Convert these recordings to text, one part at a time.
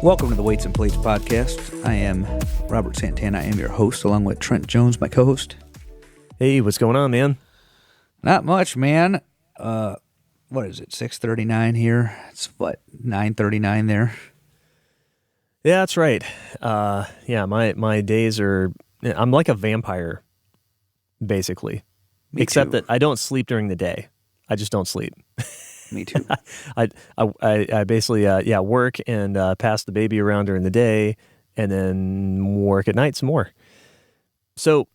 Welcome to the Weights and Plates podcast. I am Robert Santana. I am your host, along with Trent Jones, my co-host. Hey, what's going on, man? Not much, man. What is it, 6:39 here? It's, 9:39 there? Yeah, that's right. My days are... I'm like a vampire, basically. Me Except too. that I don't sleep during the day. I just don't sleep. Me too. I basically work and pass the baby around during the day and then work at night some more. So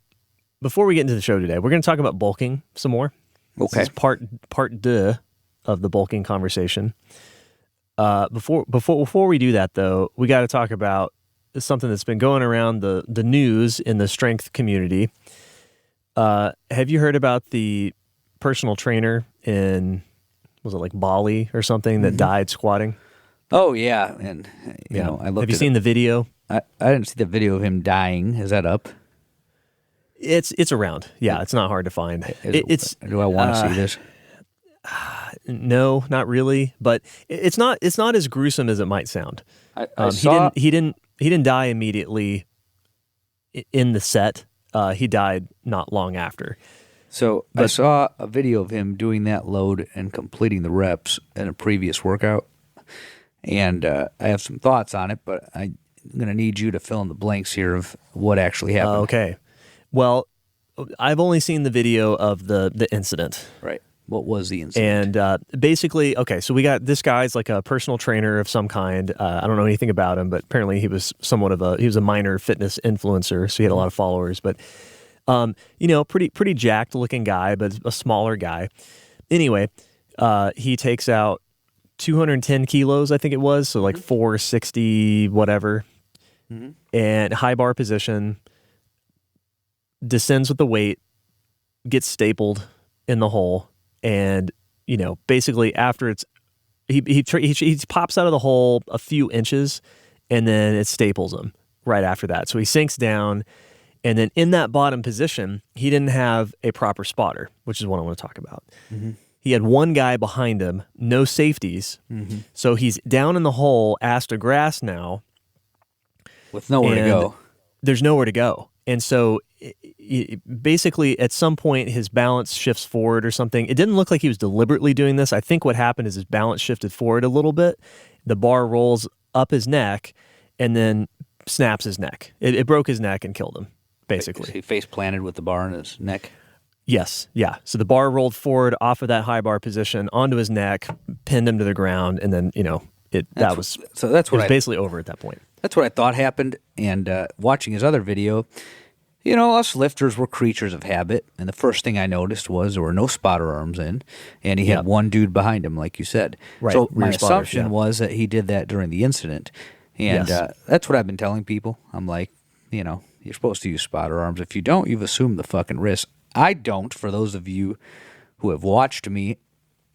before we get into the show today, we're going to talk about bulking some more. Okay. This is part deux of the bulking conversation. Before we do that, though, we got to talk about something that's been going around the news in the strength community. Have you heard about the personal trainer in... was it like Bali or something that died squatting? Oh, yeah. And, you know, I looked Have you seen the video? I didn't see the video of him dying. Is that up? It's around. Yeah, it's not hard to find. Do I want to see this? No, not really. But it's not as gruesome as it might sound. I saw... He didn't die immediately in the set. He died not long after. So I saw a video of him doing that load and completing the reps in a previous workout, and I have some thoughts on it, but I'm going to need you to fill in the blanks here of what actually happened. Okay. Well, I've only seen the video of the incident. Right. What was the incident? And basically, okay, so we got this guy's like a personal trainer of some kind. I don't know anything about him, but apparently he was a minor fitness influencer, so he had a lot of followers, but... pretty jacked looking guy, but a smaller guy. Anyway, he takes out 210 kilos, I think it was. So like 460, whatever. Mm-hmm. And high bar position, descends with the weight, gets stapled in the hole. And, basically after he pops out of the hole a few inches and then it staples him right after that. So he sinks down. And then in that bottom position, he didn't have a proper spotter, which is what I want to talk about. Mm-hmm. He had one guy behind him, no safeties. Mm-hmm. So he's down in the hole, ass to grass now. With nowhere to go. There's nowhere to go. And so basically at some point his balance shifts forward or something. It didn't look like he was deliberately doing this. I think what happened is his balance shifted forward a little bit. The bar rolls up his neck and then snaps his neck. It broke his neck and killed him. Basically. He face planted with the bar in his neck? Yes, yeah. So the bar rolled forward off of that high bar position onto his neck, pinned him to the ground, and then, it was basically over at that point. That's what I thought happened, and watching his other video, us lifters were creatures of habit, and the first thing I noticed was there were no spotter arms in, and he had one dude behind him, like you said. Right. So my assumption was that he did that during the incident, and that's what I've been telling people. I'm like, you're supposed to use spotter arms. If you don't, you've assumed the fucking risk. I don't, for those of you who have watched me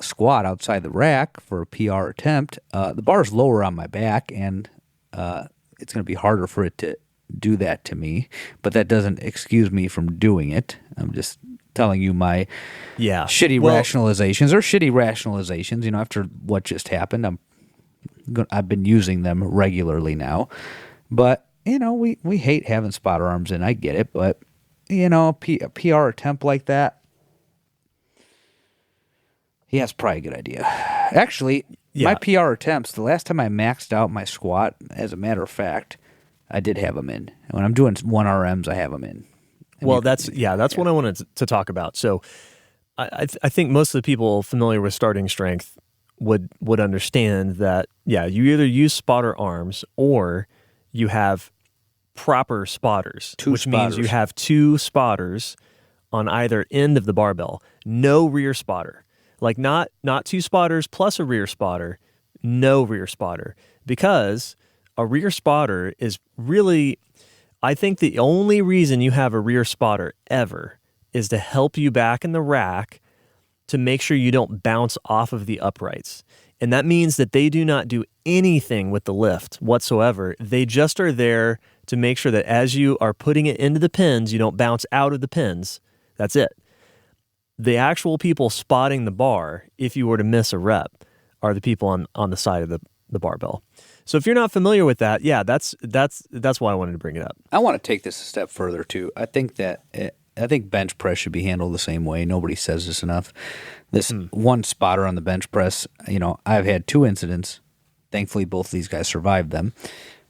squat outside the rack for a PR attempt. The bar's lower on my back, and it's going to be harder for it to do that to me. But that doesn't excuse me from doing it. I'm just telling you my shitty rationalizations. After what just happened, I've been using them regularly now. But... we hate having spotter arms in. I get it, but, a PR attempt like that, that's probably a good idea. Actually, my PR attempts, the last time I maxed out my squat, as a matter of fact, I did have them in. When I'm doing 1RMs, I have them in. Well, that's what I wanted to talk about. So I think most of the people familiar with starting strength would understand that, you either use spotter arms or you have proper spotters, which means you have two spotters on either end of the barbell. No rear spotter. Like not two spotters plus a rear spotter, no rear spotter. Because a rear spotter is really, I think the only reason you have a rear spotter ever is to help you back in the rack to make sure you don't bounce off of the uprights. And that means that they do not do anything with the lift whatsoever. They just are there to make sure that as you are putting it into the pins, you don't bounce out of the pins. That's it. The actual people spotting the bar, if you were to miss a rep, are the people on the side of the barbell. So if you're not familiar with that, yeah, that's why I wanted to bring it up. I want to take this a step further too. I think bench press should be handled the same way. Nobody says this enough. This one spotter on the bench press, I've had 2 incidents. Thankfully, both of these guys survived them.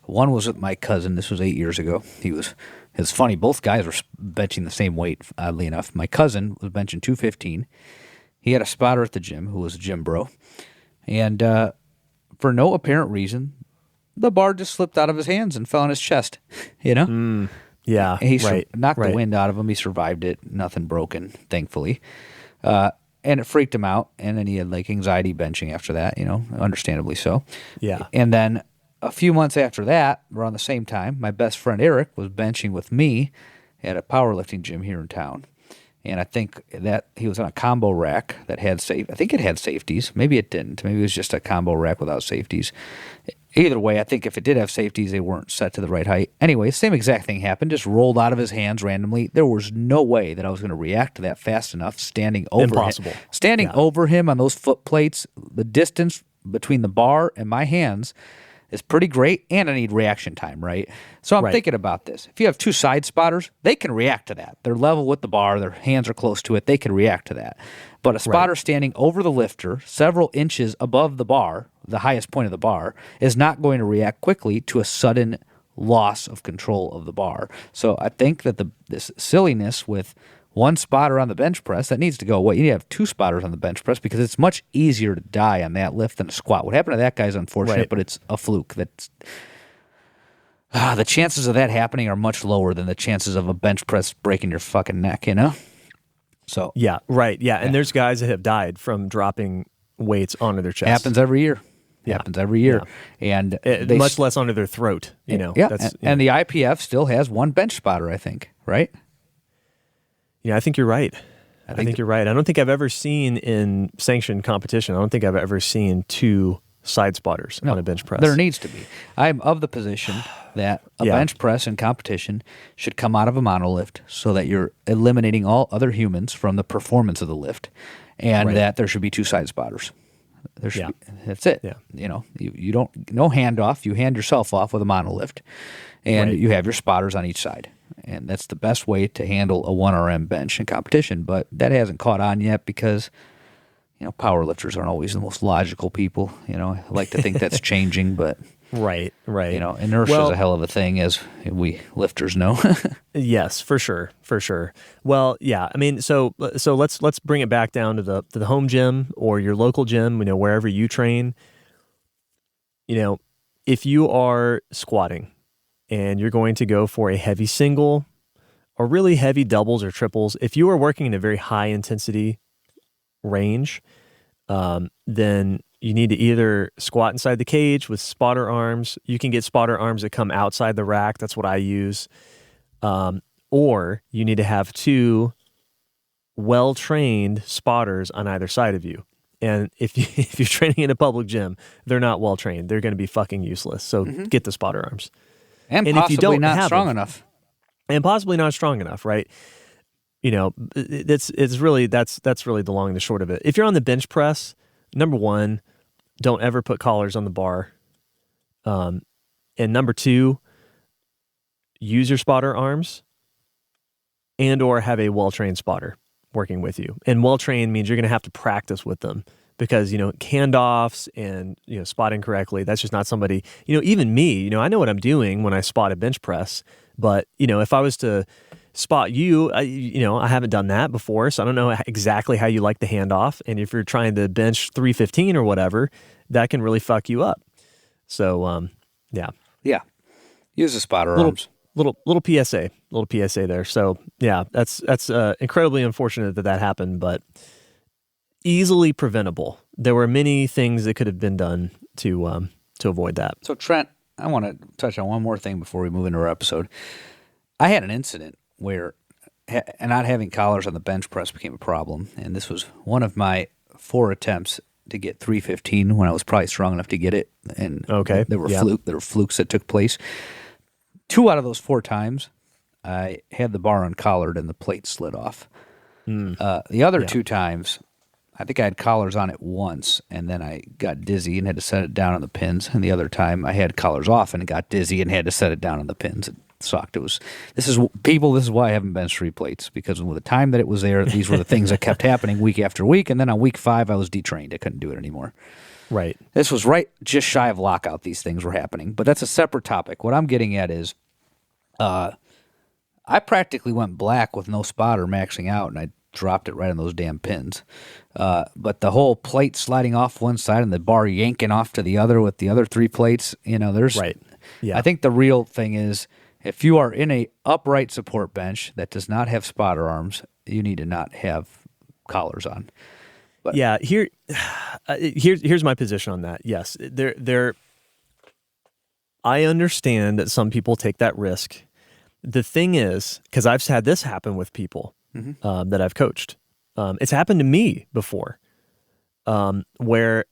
One was with my cousin. This was 8 years ago. It's funny. Both guys were benching the same weight, oddly enough. My cousin was benching 215. He had a spotter at the gym who was a gym bro. And for no apparent reason, the bar just slipped out of his hands and fell on his chest, Yeah, he right. knocked the wind out of him. He survived it. Nothing broken, thankfully. And it freaked him out. And then he had anxiety benching after that, understandably so. Yeah. And then a few months after that, around the same time, my best friend Eric was benching with me at a powerlifting gym here in town. And I think that he was on a combo rack that had I think it had safeties. Maybe it didn't. Maybe it was just a combo rack without safeties. Either way, I think if it did have safeties, they weren't set to the right height. Anyway, same exact thing happened. Just rolled out of his hands randomly. There was no way that I was going to react to that fast enough standing over Impossible. him. Standing over him on those foot plates, the distance between the bar and my hands is pretty great, and I need reaction time, right? So I'm thinking about this. If you have 2 side spotters, they can react to that. They're level with the bar. Their hands are close to it. They can react to that. But a spotter standing over the lifter, several inches above the bar, the highest point of the bar, is not going to react quickly to a sudden loss of control of the bar. So I think that this silliness with 1 spotter on the bench press, that needs to go away. You need to have 2 spotters on the bench press because it's much easier to die on that lift than a squat. What happened to that guy is unfortunate, but it's a fluke. The chances of that happening are much lower than the chances of a bench press breaking your fucking neck, So yeah, right, yeah. And there's guys that have died from dropping weights onto their chest. Happens every year. Happens every year, and much less onto their throat. Yeah, and the IPF still has 1 bench spotter, I think, right? Yeah, I think you're right. I think you're right. I don't think I've ever seen in sanctioned competition, I don't think I've ever seen 2 side spotters on a bench press. There needs to be. I'm of the position that a bench press in competition should come out of a monolift so that you're eliminating all other humans from the performance of the lift, and that there should be 2 side spotters. There should be, that's it. Yeah. You don't, no handoff. You hand yourself off with a monolift, and you have your spotters on each side. And that's the best way to handle a 1RM bench in competition. But that hasn't caught on yet because, power lifters aren't always the most logical people. I like to think that's changing, but right. Inertia is a hell of a thing, as we lifters know. Yes, for sure. Well, yeah. I mean, so let's bring it back down to the home gym or your local gym. Wherever you train. If you are squatting and you're going to go for a heavy single or really heavy doubles or triples, if you are working in a very high intensity range, then you need to either squat inside the cage with spotter arms. You can get spotter arms that come outside the rack. That's what I use. Or you need to have 2 well-trained spotters on either side of you. And if you're training in a public gym, they're not well-trained. They're going to be fucking useless. So get the spotter arms. And possibly if you don't not strong enough. And possibly not strong enough, right? It's really that's really the long and the short of it. If you're on the bench press, number 1, don't ever put collars on the bar. And number 2, use your spotter arms and or have a well-trained spotter working with you. And well-trained means you're going to have to practice with them because, handoffs and, spotting correctly, that's just not somebody, even me, I know what I'm doing when I spot a bench press, but, if I was to spot you, I haven't done that before, so I don't know exactly how you like the handoff. And if you're trying to bench 315 or whatever, that can really fuck you up. So, yeah. Use the spotter arms. Little PSA there. So yeah, that's incredibly unfortunate that happened, but easily preventable. There were many things that could have been done to avoid that. So Trent, I want to touch on one more thing before we move into our episode. I had an incident where not having collars on the bench press became a problem, and this was one of my 4 attempts to get 315 when I was probably strong enough to get it, and there were flukes that took place. 2 out of those 4 times, I had the bar uncollared and the plate slid off. The other two times, I think I had collars on it once, and then I got dizzy and had to set it down on the pins. And the other time, I had collars off and got dizzy and had to set it down on the pins. It sucked. This is why I haven't benched 3 plates, because with the time that it was there, these were the things that kept happening week after week. And then on week 5, I was detrained. I couldn't do it anymore. Right. This was just shy of lockout. These things were happening, but that's a separate topic. What I'm getting at is, I practically went black with no spotter maxing out, and I dropped it right on those damn pins. But the whole plate sliding off one side and the bar yanking off to the other with the other 3 plates, there's right. Yeah. I think the real thing is, if you are in a upright support bench that does not have spotter arms, you need to not have collars on. But yeah, here's my position on that. Yes, I understand that some people take that risk. The thing is, because I've had this happen with people that I've coached. It's happened to me before, where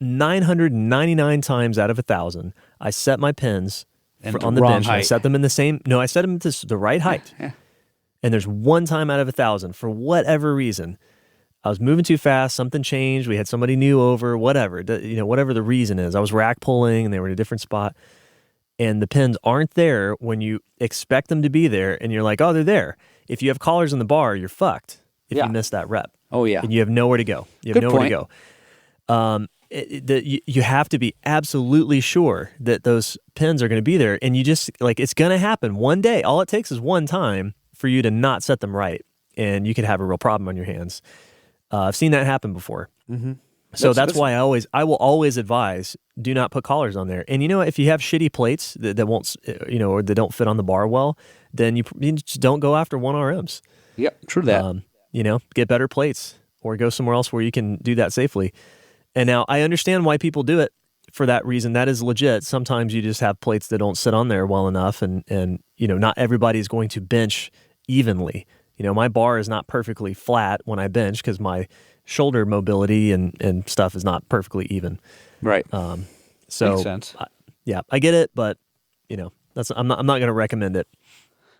999 times out of 1,000, I set my pins on the bench. I set them in the same. No, I set them to the right height. Yeah. And there's one time out of 1,000, for whatever reason, I was moving too fast. Something changed. We had somebody new over. Whatever. Whatever the reason is, I was rack pulling, and they were in a different spot. And the pins aren't there when you expect them to be there, and you're like, oh, they're there. If you have collars in the bar, you're fucked if you miss that rep. Oh, yeah. And you have nowhere to go. You have nowhere to go. You have to be absolutely sure that those pins are going to be there, and you just, it's going to happen one day. All it takes is one time for you to not set them right, and you could have a real problem on your hands. I've seen that happen before. Mm-hmm. So that's why I will always advise, do not put collars on there. And if you have shitty plates that won't, or that don't fit on the bar well, then you just don't go after 1RMs. Yep, true that. Get better plates or go somewhere else where you can do that safely. And now I understand why people do it for that reason. That is legit. Sometimes you just have plates that don't sit on there well enough, and not everybody is going to bench evenly. My bar is not perfectly flat when I bench because my shoulder mobility and stuff is not perfectly even. Right. So makes sense. I get it, but I'm not going to recommend it.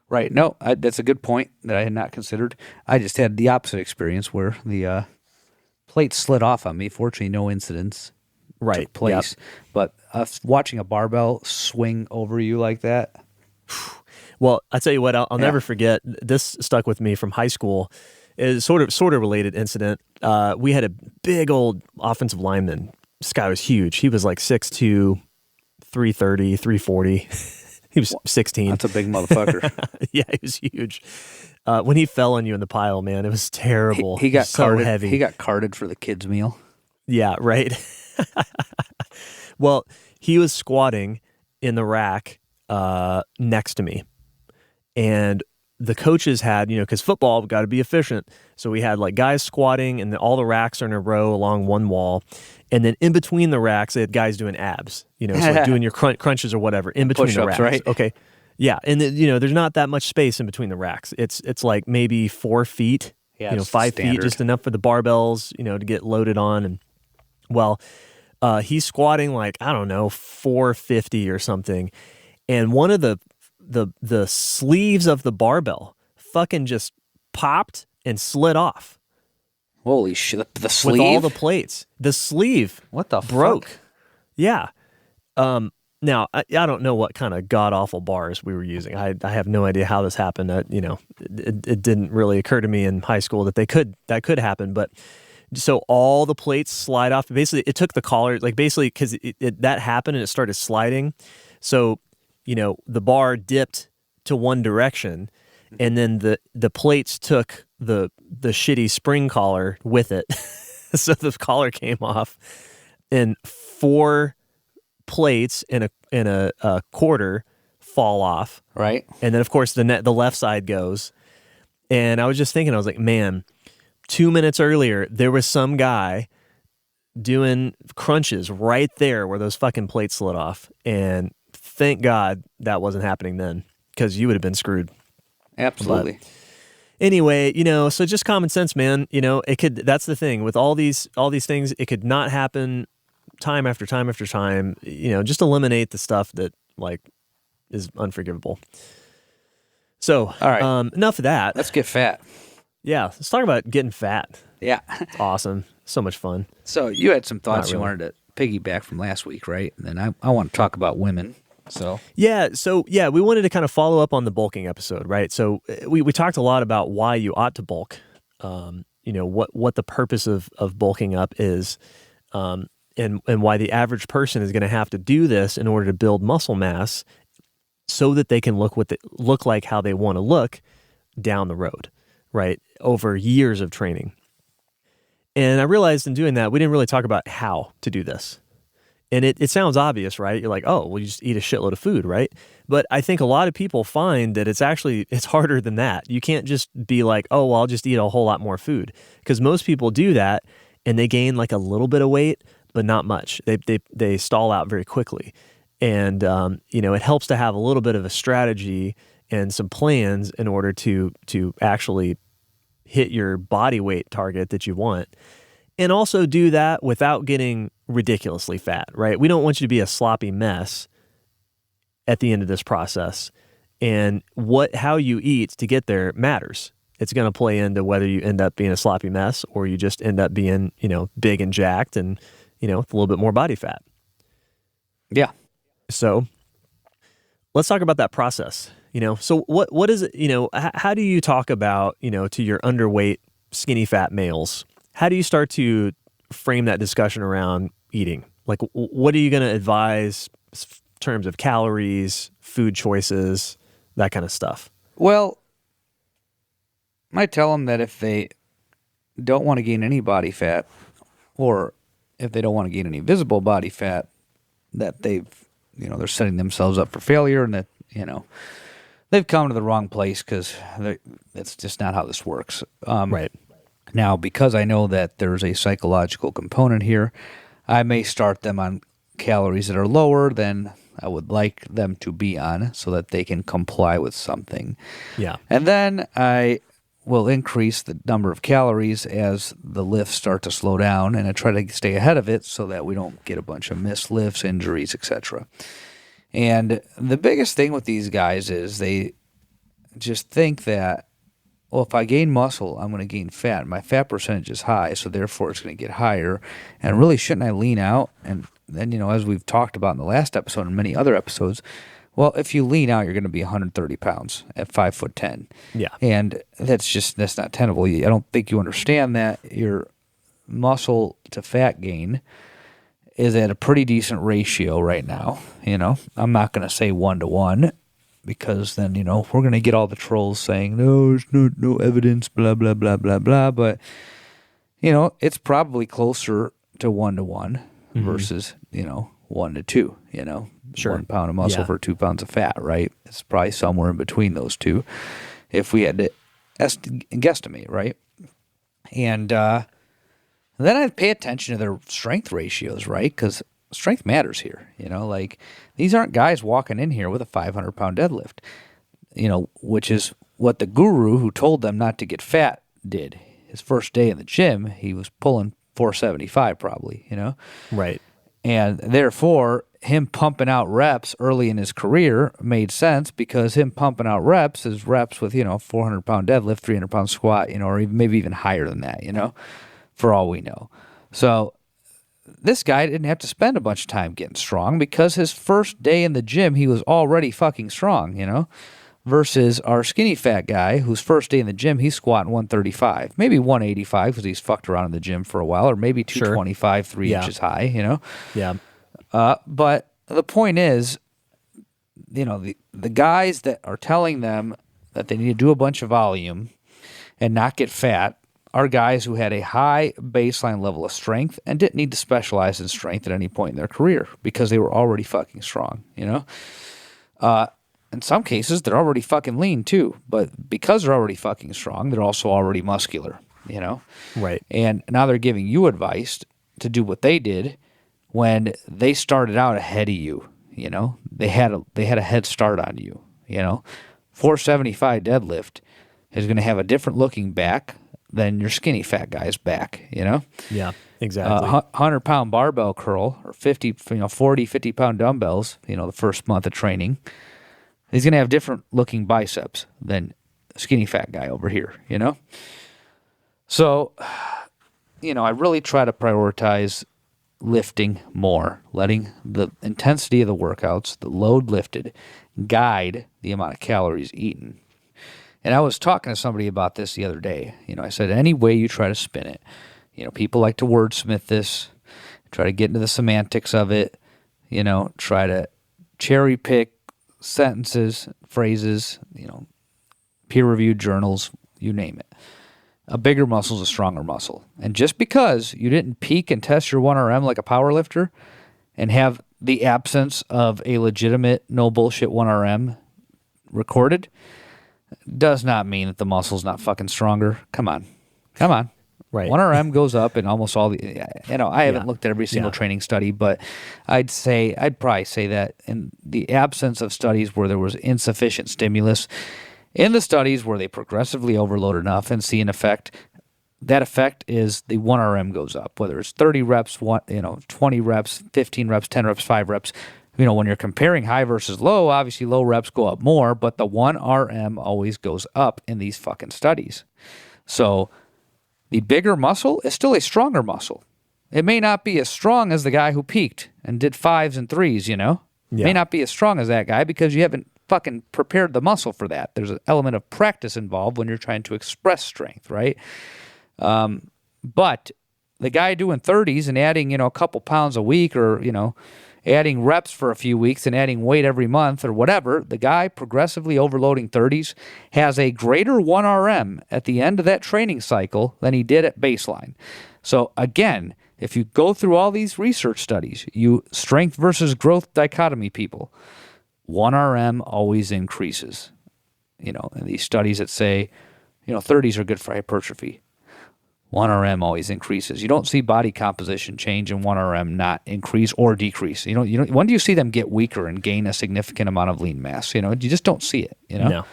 Right. No, that's a good point that I had not considered. I just had the opposite experience where the plate slid off on me. Fortunately, no incidents took place. Yep. But watching a barbell swing over you like that. Well, I tell you what, I'll never forget. This stuck with me from high school. It's sort of related incident. We had a big old offensive lineman. This guy was huge. He was like 6'2", 330, 340. He was 16. That's a big motherfucker. Yeah, he was huge. When he fell on you in the pile, man, it was terrible. He got so carted. heavy. He got carted for the kids' meal. Yeah, right. Well, he was squatting in the rack next to me. And the coaches had, because football got to be efficient. So we had guys squatting, and then all the racks are in a row along one wall. And then in between the racks, they had guys doing abs, so doing your crunches or whatever in between the racks. Right? Okay. Yeah. And there's not that much space in between the racks. It's maybe 4 feet, 5 feet, just enough for the barbells, to get loaded on. And well, he's squatting 450 or something. And one of the sleeves of the barbell fucking just popped and slid off. Holy shit! The sleeve with all the plates. The sleeve. What the broke? Fuck? Yeah. Now I don't know what kind of god awful bars we were using. I have no idea how this happened. It didn't really occur to me in high school that that could happen. But so all the plates slide off. Basically, it took the collar because that happened and it started sliding. So the bar dipped to one direction, and then the plates took the shitty spring collar with it. So the collar came off, and 4 plates in a quarter fall off. Right. And then of course the left side goes. And I was just thinking, I was like, man, 2 minutes earlier there was some guy doing crunches right there where those fucking plates slid off, and thank God that wasn't happening then, because you would have been screwed. Absolutely. But anyway, so just common sense, man. It could. That's the thing with all these things. It could not happen time after time after time. Just eliminate the stuff that is unforgivable. So, all right. Enough of that. Let's get fat. Yeah, let's talk about getting fat. Yeah. It's awesome. So much fun. So you had some thoughts you really. wanted to piggyback from last week, right? And then I want to talk about women. So we wanted to kind of follow up on the bulking episode, right? So we talked a lot about why you ought to bulk, what the purpose of bulking up is, and why the average person is going to have to do this in order to build muscle mass so that they can look like how they want to look down the road, right? Over years of training. And I realized in doing that, we didn't really talk about how to do this. And it sounds obvious, right? You're like, oh, well, you just eat a shitload of food, right? But I think a lot of people find that it's harder than that. You can't just be like, oh, well, I'll just eat a whole lot more food. Because most people do that and they gain like a little bit of weight, but not much. They stall out very quickly. And, it helps to have a little bit of a strategy and some plans in order to actually hit your body weight target that you want. And also do that without getting ridiculously fat, right? We don't want you to be a sloppy mess at the end of this process. And how you eat to get there matters. It's going to play into whether you end up being a sloppy mess or you just end up being, big and jacked and, with a little bit more body fat. Yeah. So let's talk about that process. So what is it, how do you talk about, to your underweight, skinny fat males? How do you start to frame that discussion around eating? Like, what are you going to advise in terms of calories, food choices, that kind of stuff? Well, I tell them that if they don't want to gain any body fat, or if they don't want to gain any visible body fat, that they're setting themselves up for failure, and that, they've come to the wrong place because it's just not how this works. Right. Now, because I know that there's a psychological component here, I may start them on calories that are lower than I would like them to be on so that they can comply with something. Yeah. And then I will increase the number of calories as the lifts start to slow down, and I try to stay ahead of it so that we don't get a bunch of missed lifts, injuries, etc. And the biggest thing with these guys is they just think that, well, if I gain muscle, I'm going to gain fat. My fat percentage is high, so therefore it's going to get higher. And really, shouldn't I lean out? And then, as we've talked about in the last episode and many other episodes, well, if you lean out, you're going to be 130 pounds at 5'10". Yeah. And that's not tenable. I don't think you understand that your muscle to fat gain is at a pretty decent ratio right now. I'm not going to say 1-to-1. Because then, we're going to get all the trolls saying, no, there's no evidence, blah, blah, blah, blah, blah. But, it's probably closer to 1-to-1 versus, 1-to-2, Sure. 1 pound of muscle for 2 pounds of fat, right? It's probably somewhere in between those two if we had to guesstimate, right? And then I'd pay attention to their strength ratios, right? Because strength matters here, these aren't guys walking in here with a 500-pound deadlift, which is what the guru who told them not to get fat did. His first day in the gym, he was pulling 475 probably, Right. And therefore, him pumping out reps early in his career made sense because him pumping out reps is reps with, 400-pound deadlift, 300-pound squat, or maybe even higher than that, for all we know. So this guy didn't have to spend a bunch of time getting strong because his first day in the gym, he was already fucking strong, versus our skinny fat guy whose first day in the gym, he's squatting 135, maybe 185 because he's fucked around in the gym for a while, or maybe 225, 3 inches high, Yeah. But the point is, the guys that are telling them that they need to do a bunch of volume and not get fat are guys who had a high baseline level of strength and didn't need to specialize in strength at any point in their career because they were already fucking strong, In some cases, they're already fucking lean too, but because they're already fucking strong, they're also already muscular, Right. And now they're giving you advice to do what they did when they started out ahead of you, They had a head start on you, 475 deadlift is going to have a different looking back than your skinny fat guy's back, Yeah, exactly. 100-pound barbell curl or 40, 50-pound dumbbells, the first month of training, he's going to have different looking biceps than a skinny fat guy over here, So, I really try to prioritize lifting more, letting the intensity of the workouts, the load lifted, guide the amount of calories eaten. And I was talking to somebody about this the other day. I said, any way you try to spin it, people like to wordsmith this, try to get into the semantics of it, try to cherry pick sentences, phrases, peer-reviewed journals, you name it. A bigger muscle is a stronger muscle. And just because you didn't peak and test your 1RM like a power lifter and have the absence of a legitimate, no bullshit 1RM recorded, does not mean that the muscle's not fucking stronger. Come on. Right. 1RM goes up in almost all the, I haven't looked at every single training study, but I'd probably say that in the absence of studies where there was insufficient stimulus, in the studies where they progressively overload enough and see an effect, that effect is the 1RM goes up, whether it's 30 reps, 20 reps, 15 reps, 10 reps, 5 reps. When you're comparing high versus low, obviously low reps go up more, but the 1RM always goes up in these fucking studies. So the bigger muscle is still a stronger muscle. It may not be as strong as the guy who peaked and did 5s and 3s, It may not be as strong as that guy because you haven't fucking prepared the muscle for that. There's an element of practice involved when you're trying to express strength, right? But the guy doing 30s and adding, a couple pounds a week or, adding reps for a few weeks and adding weight every month or whatever, the guy progressively overloading 30s has a greater 1RM at the end of that training cycle than he did at baseline. So again, if you go through all these research studies, you strength versus growth dichotomy people, 1RM always increases. And these studies that say, 30s are good for hypertrophy. 1RM always increases. You don't see body composition change in 1RM not increase or decrease. When do you see them get weaker and gain a significant amount of lean mass? You just don't see it. No,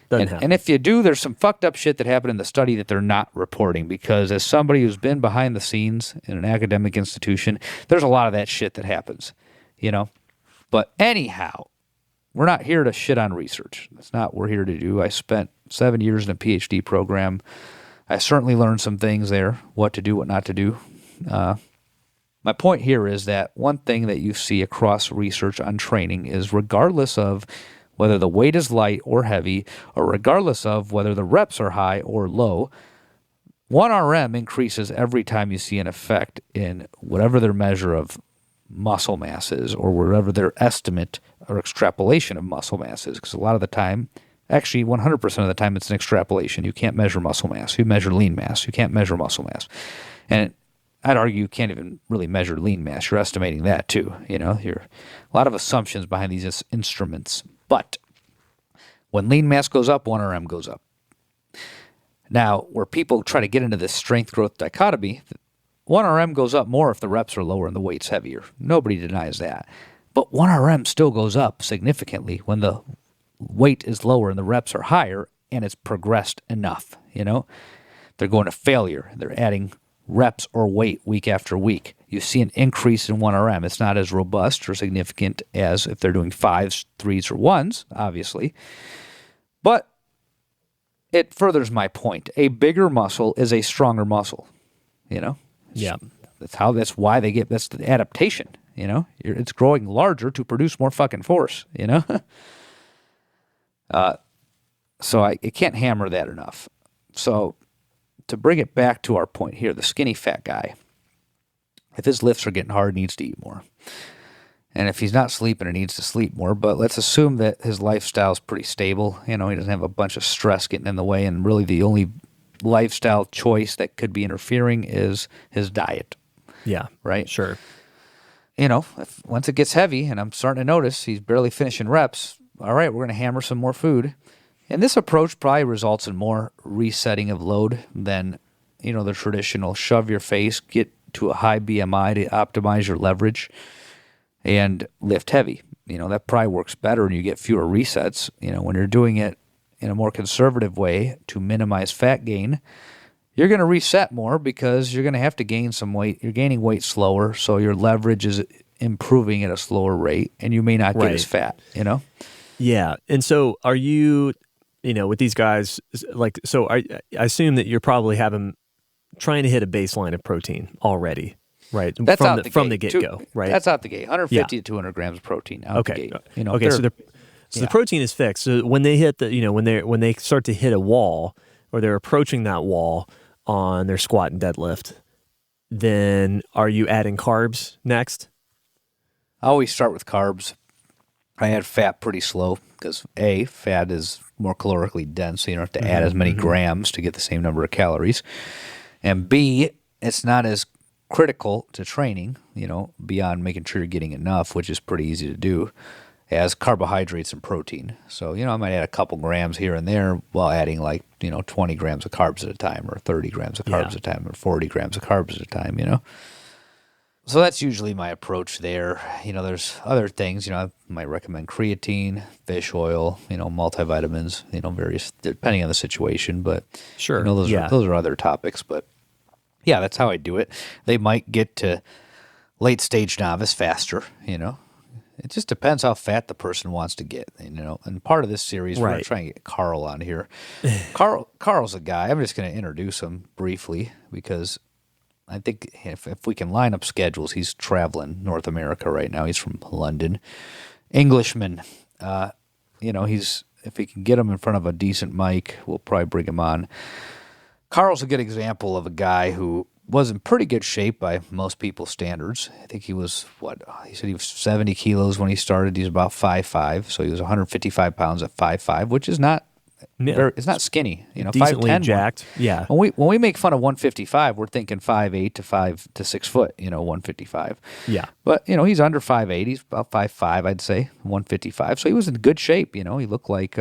doesn't happen. And if you do, there's some fucked up shit that happened in the study that they're not reporting because as somebody who's been behind the scenes in an academic institution, there's a lot of that shit that happens. But anyhow, we're not here to shit on research. That's not what we're here to do. I spent 7 years in a PhD program. I certainly learned some things there, what to do, what not to do. My point here is that one thing that you see across research on training is regardless of whether the weight is light or heavy, or regardless of whether the reps are high or low, 1RM increases every time you see an effect in whatever their measure of muscle mass is or whatever their estimate or extrapolation of muscle mass is. Because a lot of the time, actually 100% of the time, it's an extrapolation. You can't measure muscle mass. You measure lean mass. You can't measure muscle mass. And I'd argue you can't even really measure lean mass. You're estimating that too. You're a lot of assumptions behind these instruments. But when lean mass goes up, 1RM goes up. Now, where people try to get into this strength growth dichotomy, 1RM goes up more if the reps are lower and the weight's heavier. Nobody denies that. But 1RM still goes up significantly when the weight is lower and the reps are higher and it's progressed enough. They're going to failure. They're adding reps or weight week after week. You see an increase in 1RM. It's not as robust or significant as if they're doing 5s, 3s, or 1s, obviously. But it furthers my point. A bigger muscle is a stronger muscle. Yeah. That's why they get, that's the adaptation. It's growing larger to produce more fucking force, So I can't hammer that enough. So to bring it back to our point here, the skinny fat guy, if his lifts are getting hard, he needs to eat more. And if he's not sleeping, he needs to sleep more. But let's assume that his lifestyle is pretty stable. He doesn't have a bunch of stress getting in the way. And really the only lifestyle choice that could be interfering is his diet. Yeah. Right? Sure. Once it gets heavy and I'm starting to notice he's barely finishing reps, all right, we're going to hammer some more food. And this approach probably results in more resetting of load than, the traditional shove your face, get to a high BMI to optimize your leverage and lift heavy. That probably works better and you get fewer resets. When you're doing it in a more conservative way to minimize fat gain, you're going to reset more because you're going to have to gain some weight. You're gaining weight slower, so your leverage is improving at a slower rate, and you may not get as fat, Yeah. And so are you, with these guys, I assume that you're probably having trying to hit a baseline of protein already, right? That's from the get-go, right? That's out the gate. 150 to 200 grams of protein out the gate. Okay, so the protein is fixed. So when they hit when they start to hit a wall, or they're approaching that wall on their squat and deadlift, then are you adding carbs next? I always start with carbs. I add fat pretty slow because A, fat is more calorically dense, so you don't have to add as many grams to get the same number of calories. And B, it's not as critical to training, beyond making sure you're getting enough, which is pretty easy to do, as carbohydrates and protein. So, I might add a couple grams here and there while adding 20 grams of carbs at a time, or 30 grams of carbs at a time, or 40 grams of carbs at a time, So that's usually my approach there. There's other things, I might recommend creatine, fish oil, multivitamins, various, depending on the situation, but sure, those are other topics, but yeah, that's how I do it. They might get to late stage novice faster, It just depends how fat the person wants to get, And part of this series, we're going to try and get Carl on here. Carl's a guy. I'm just going to introduce him briefly because I think if we can line up schedules, he's traveling North America right now. He's from London. Englishman. If we can get him in front of a decent mic, we'll probably bring him on. Carl's a good example of a guy who was in pretty good shape by most people's standards. I think he was, he said he was 70 kilos when he started. He's about 5'5", so he was 155 pounds at 5'5", which is not it's not skinny. Decently 5'10", jacked. Yeah. When we make fun of 155, we're thinking 5'8" to 6 foot, 155. Yeah. But, he's under 5'8". He's about 5'5", I'd say, 155. So he was in good shape, He looked like...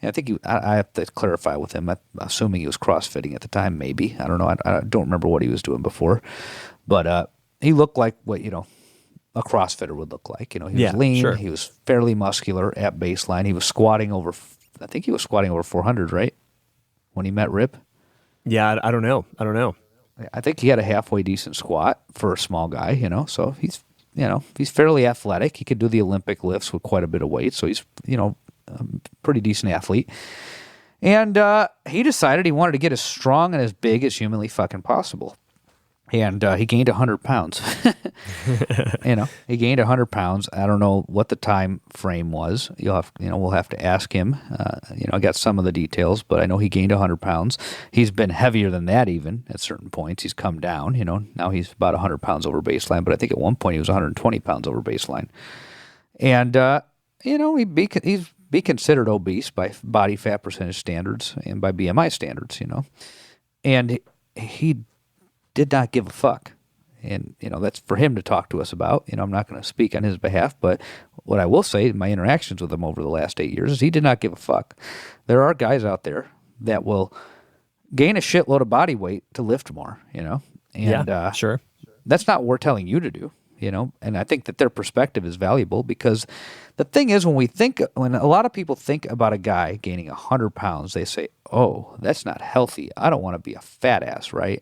I think I have to clarify with him. I'm assuming he was CrossFitting at the time, maybe. I don't know. I don't remember what he was doing before. But he looked like what, a CrossFitter would look like. He was lean. Sure. He was fairly muscular at baseline. He was squatting over 400, right? When he met Rip? Yeah, I don't know. I think he had a halfway decent squat for a small guy, So he's fairly athletic. He could do the Olympic lifts with quite a bit of weight. So he's, pretty decent athlete. And he decided he wanted to get as strong and as big as humanly fucking possible. And he gained 100 pounds. He gained 100 pounds. I don't know what the time frame was. We'll have to ask him. I got some of the details, but I know he gained 100 pounds. He's been heavier than that even at certain points. He's come down, Now he's about 100 pounds over baseline, but I think at one point he was 120 pounds over baseline. And, he's be considered obese by body fat percentage standards and by BMI standards, And he did not give a fuck. And, that's for him to talk to us about. I'm not going to speak on his behalf, but what I will say in my interactions with him over the last 8 years is he did not give a fuck. There are guys out there that will gain a shitload of body weight to lift more, And sure. That's not what we're telling you to do. And I think that their perspective is valuable because the thing is when a lot of people think about a guy gaining 100 pounds, they say, oh, that's not healthy. I don't want to be a fat ass, right?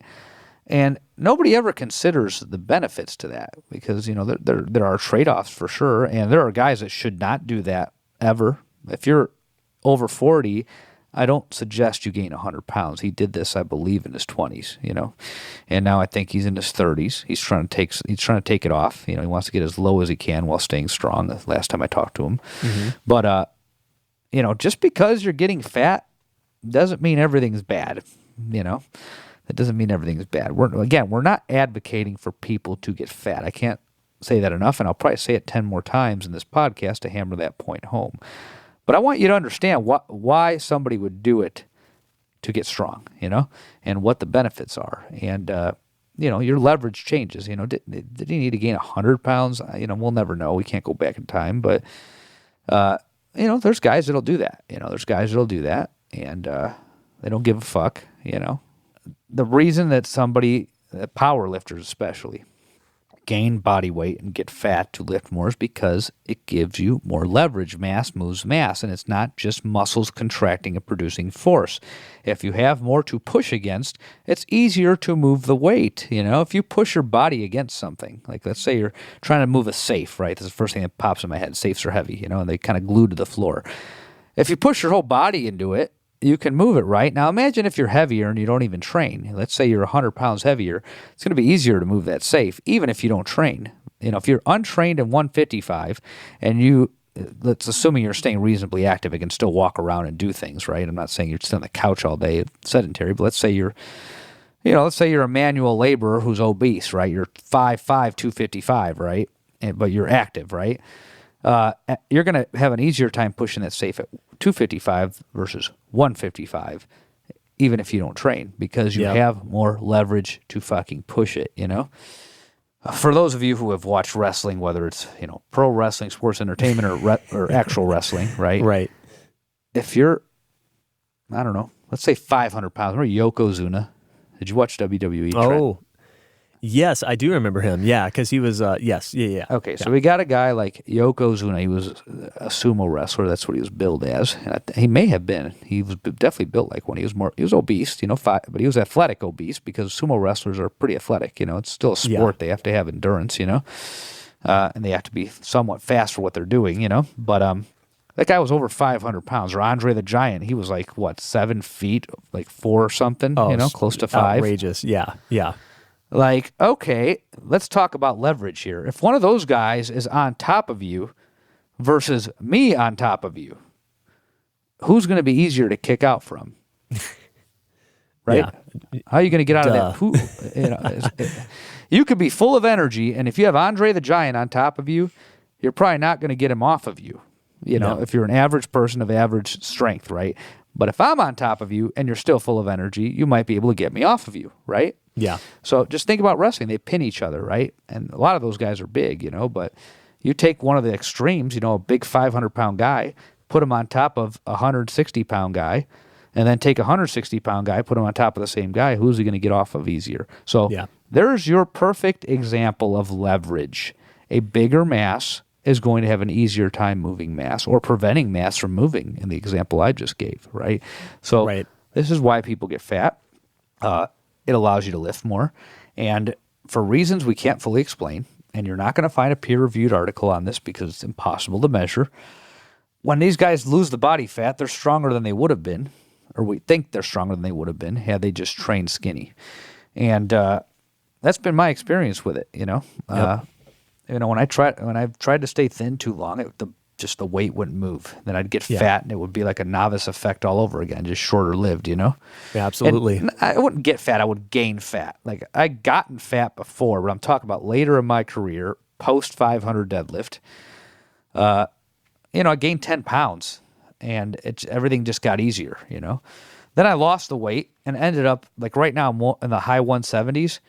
And nobody ever considers the benefits to that because, there are trade-offs for sure. And there are guys that should not do that ever. If you're over 40, I don't suggest you gain 100 pounds. He did this, I believe, in his 20s, and now I think he's in his 30s. He's trying to take it off. He wants to get as low as he can while staying strong. The last time I talked to him, but just because you're getting fat doesn't mean everything's bad. That doesn't mean everything's bad. We're not advocating for people to get fat. I can't say that enough, and I'll probably say it 10 more times in this podcast to hammer that point home. But I want you to understand why somebody would do it to get strong, and what the benefits are. And, your leverage changes. Did he need to gain 100 pounds? We'll never know. We can't go back in time. But, there's guys that'll do that. There's guys that'll do that, and they don't give a fuck, The reason that power lifters especially, gain body weight and get fat to lift more is because it gives you more leverage. Mass moves mass, and it's not just muscles contracting and producing force. If you have more to push against, it's easier to move the weight. If you push your body against something, like let's say you're trying to move a safe, right? That's the first thing that pops in my head. Safes are heavy, and they kind of glued to the floor. If you push your whole body into it, you can move it right. Now imagine if you're heavier and you don't even train. Let's say you're 100 pounds heavier. It's going to be easier to move that safe, even if you don't train. If you're untrained in 155 and let's assuming you're staying reasonably active, it can still walk around and do things, right? I'm not saying you're just on the couch all day, sedentary, but let's say you're a manual laborer who's obese, right? You're 5'5", 255, right? But you're active, right? You're going to have an easier time pushing that safe at 255 versus 155, even if you don't train, because you have more leverage to fucking push it, For those of you who have watched wrestling, whether it's, pro wrestling, sports entertainment, or actual wrestling, right? Right. If you're, I don't know, let's say 500 pounds, remember Yokozuna? Did you watch WWE? Oh, yes, I do remember him. Yeah, because he was, yes, yeah. Okay, so we got a guy like Yokozuna. He was a sumo wrestler. That's what he was billed as. And he may have been. He was definitely built like one. He was obese, but he was athletic obese because sumo wrestlers are pretty athletic. It's still a sport. They have to have endurance, and they have to be somewhat fast for what they're doing, But that guy was over 500 pounds. Or Andre the Giant, he was like, 7 feet, like 4 or something, close to 5. Outrageous, yeah. Like, okay, let's talk about leverage here. If one of those guys is on top of you versus me on top of you, who's going to be easier to kick out from? Right? Yeah. How are you going to get out of that pool? You could be full of energy, and if you have Andre the Giant on top of you, you're probably not going to get him off of you. If you're an average person of average strength, right? But if I'm on top of you and you're still full of energy, you might be able to get me off of you, right? Yeah. So just think about wrestling. They pin each other, right? And a lot of those guys are big, but you take one of the extremes, a big 500-pound guy, put him on top of a 160-pound guy, and then take a 160-pound guy, put him on top of the same guy. Who's he going to get off of easier? So there's your perfect example of leverage. A bigger mass is going to have an easier time moving mass or preventing mass from moving in the example I just gave, right? So this is why people get fat. It allows you to lift more. And for reasons we can't fully explain, and you're not going to find a peer-reviewed article on this because it's impossible to measure, when these guys lose the body fat, they're stronger than they would have been, or we think they're stronger than they would have been had they just trained skinny. And that's been my experience with it, When I've tried to stay thin too long, the weight wouldn't move. Then I'd get fat, and it would be like a novice effect all over again, just shorter lived, Yeah, absolutely. And I wouldn't get fat; I would gain fat. Like I gotten fat before, but I'm talking about later in my career, post 500 deadlift. I gained 10 pounds, and everything just got easier. Then I lost the weight and ended up like right now I'm in the high 170s.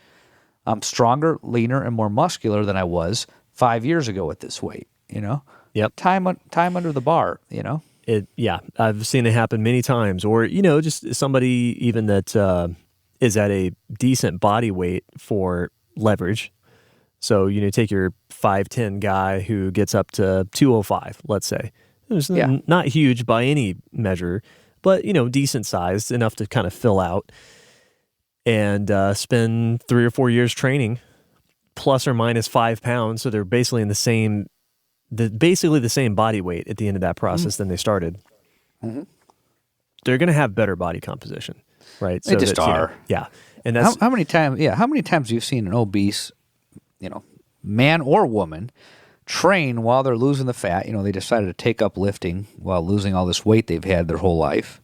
I'm stronger, leaner, and more muscular than I was 5 years ago at this weight, Yep. Time under the bar, I've seen it happen many times. Or, just somebody even that is at a decent body weight for leverage. So, take your 5'10" guy who gets up to 205, let's say. It's not huge by any measure, but, decent sized, enough to kind of fill out. And spend 3 or 4 years training, plus or minus 5 pounds. So they're basically in the same body weight at the end of that process than they started. Mm-hmm. They're going to have better body composition, right? They just are. And that's how many times have you seen an obese, man or woman train while they're losing the fat? They decided to take up lifting while losing all this weight they've had their whole life,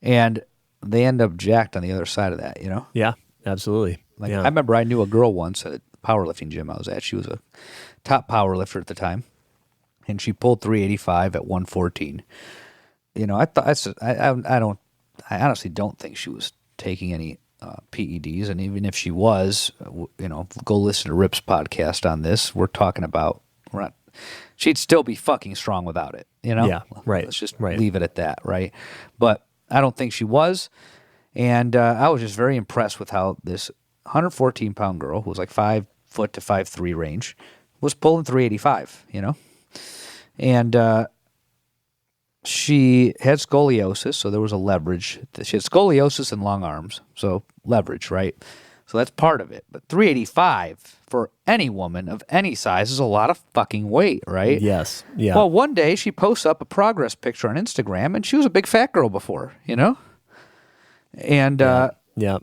and they end up jacked on the other side of that, Yeah, absolutely. I remember I knew a girl once at a powerlifting gym I was at. She was a top power lifter at the time, and she pulled 385 at 114. I honestly don't think she was taking any PEDs, and even if she was, go listen to Rip's podcast on this. We're talking about she'd still be fucking strong without it, Yeah, right. Let's just leave it at that, right? But I don't think she was, and I was just very impressed with how this 114-pound girl, who was like 5 foot to 5'3" range, was pulling 385, and she had scoliosis, so there was a leverage. She had scoliosis and long arms, so leverage, right? So that's part of it. But 385 for any woman of any size is a lot of fucking weight, right? Yes. Yeah. Well, one day she posts up a progress picture on Instagram, and she was a big fat girl before, And yeah.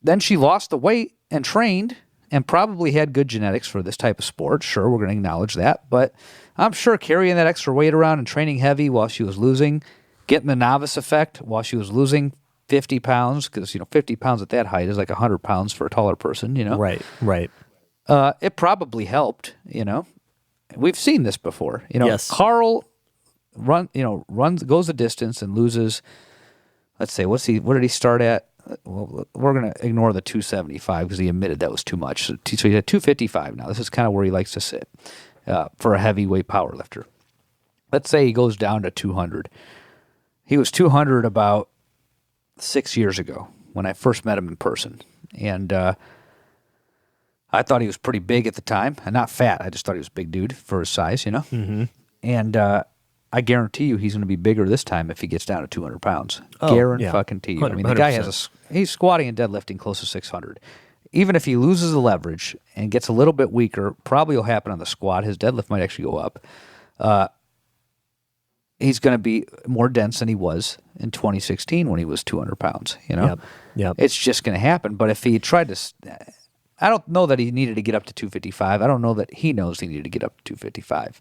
then she lost the weight and trained and probably had good genetics for this type of sport. Sure, we're going to acknowledge that. But I'm sure carrying that extra weight around and training heavy while she was losing, getting the novice effect while she was losing 50 pounds, because 50 pounds at that height is like 100 pounds for a taller person, Right. It probably helped, We've seen this before. Yes. Carl goes the distance and loses, let's say, what did he start at? Well, we're going to ignore the 275 because he admitted that was too much. So he's at 255 now. This is kind of where he likes to sit for a heavyweight power lifter. Let's say he goes down to 200. He was 200 about 6 years ago when I first met him in person. And I thought he was pretty big at the time. And not fat. I just thought he was a big dude for his size, Mm-hmm. And I guarantee you he's going to be bigger this time if he gets down to 200 pounds. Guarantee you. I mean, the guy he's squatting and deadlifting close to 600. Even if he loses the leverage and gets a little bit weaker, probably will happen on the squat. His deadlift might actually go up. He's going to be more dense than he was in 2016 when he was 200 pounds, Yep. It's just going to happen. But if he tried to, I don't know that he needed to get up to 255. I don't know that he knows he needed to get up to 255.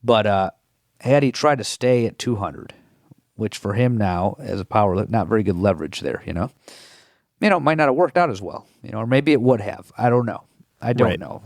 But had he tried to stay at 200, which for him now as a power, not very good leverage there, it might not have worked out as well, or maybe it would have. I don't know. I don't know,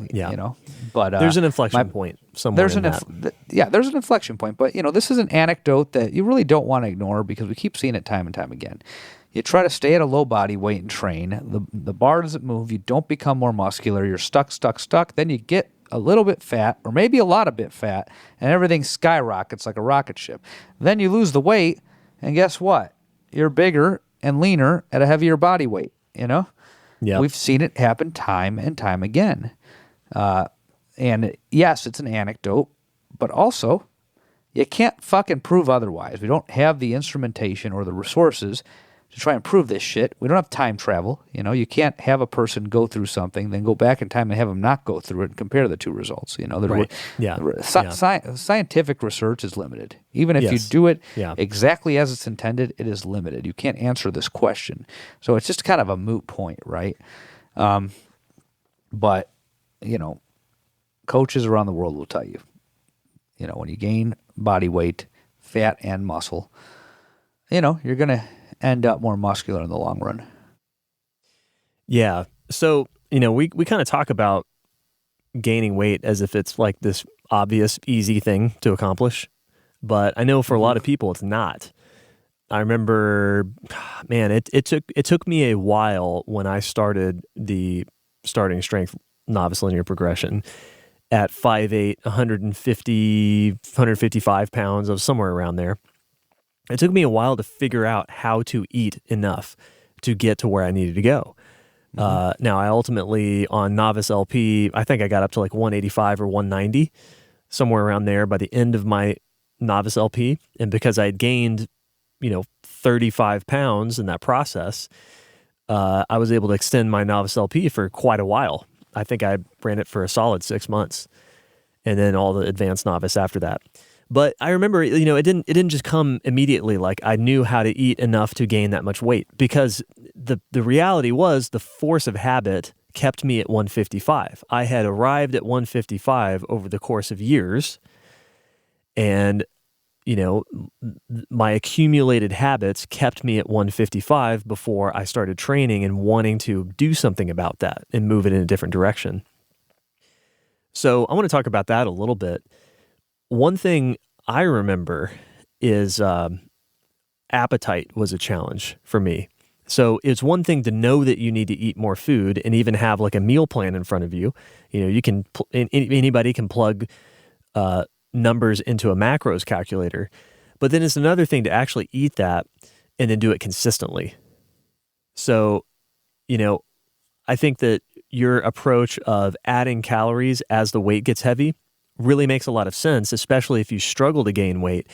but there's an inflection point somewhere. There's an inflection point, but this is an anecdote that you really don't want to ignore because we keep seeing it time and time again. You try to stay at a low body weight and train. The bar doesn't move. You don't become more muscular. You're stuck. Then you get a little bit fat, or maybe a lot of bit fat, and everything skyrockets like a rocket ship. Then you lose the weight, and guess what? You're bigger and leaner at a heavier body weight, Yeah. We've seen it happen time and time again. And yes, it's an anecdote, but also you can't fucking prove otherwise. We don't have the instrumentation or the resources to try and prove this shit. We don't have time travel. You can't have a person go through something, then go back in time and have them not go through it and compare the two results. Right. Scientific research is limited. Even if you do it exactly as it's intended, it is limited. You can't answer this question. So it's just kind of a moot point, right? But, coaches around the world will tell you, when you gain body weight, fat and muscle, you're going to end up more muscular in the long run. Yeah. So, we kind of talk about gaining weight as if it's like this obvious, easy thing to accomplish. But I know for a lot of people, it's not. I remember, man, it took me a while when I started the starting strength novice linear progression at 5'8", 155 pounds. I was somewhere around there. It took me a while to figure out how to eat enough to get to where I needed to go. Now, I ultimately, on novice LP, I think I got up to like 185 or 190, somewhere around there by the end of my novice LP. And because I had gained, 35 pounds in that process, I was able to extend my novice LP for quite a while. I think I ran it for a solid 6 months, and then all the advanced novice after that. But I remember, it didn't just come immediately. Like I knew how to eat enough to gain that much weight, because the reality was the force of habit kept me at 155. I had arrived at 155 over the course of years, and my accumulated habits kept me at 155 before I started training and wanting to do something about that and move it in a different direction. So I want to talk about that a little bit. One thing I remember is appetite was a challenge for me. So it's one thing to know that you need to eat more food and even have like a meal plan in front of you. You can anybody can plug numbers into a macros calculator, but then it's another thing to actually eat that and then do it consistently. So, I think that your approach of adding calories as the weight gets heavy really makes a lot of sense, especially if you struggle to gain weight,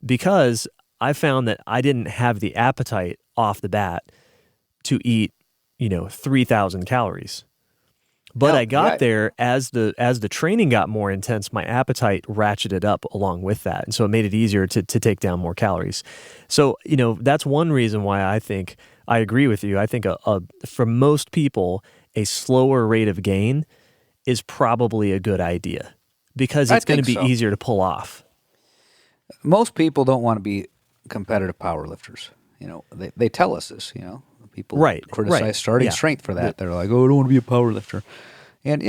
because I found that I didn't have the appetite off the bat to eat 3,000 calories. But I got there as the training got more intense, my appetite ratcheted up along with that. And so it made it easier to take down more calories. So, that's one reason why I think I agree with you. I think for most people, a slower rate of gain is probably a good idea because it's going to be easier to pull off. Most people don't want to be competitive powerlifters. They tell us this, People criticize starting strength for that. They're like, oh, I don't want to be a power lifter. And,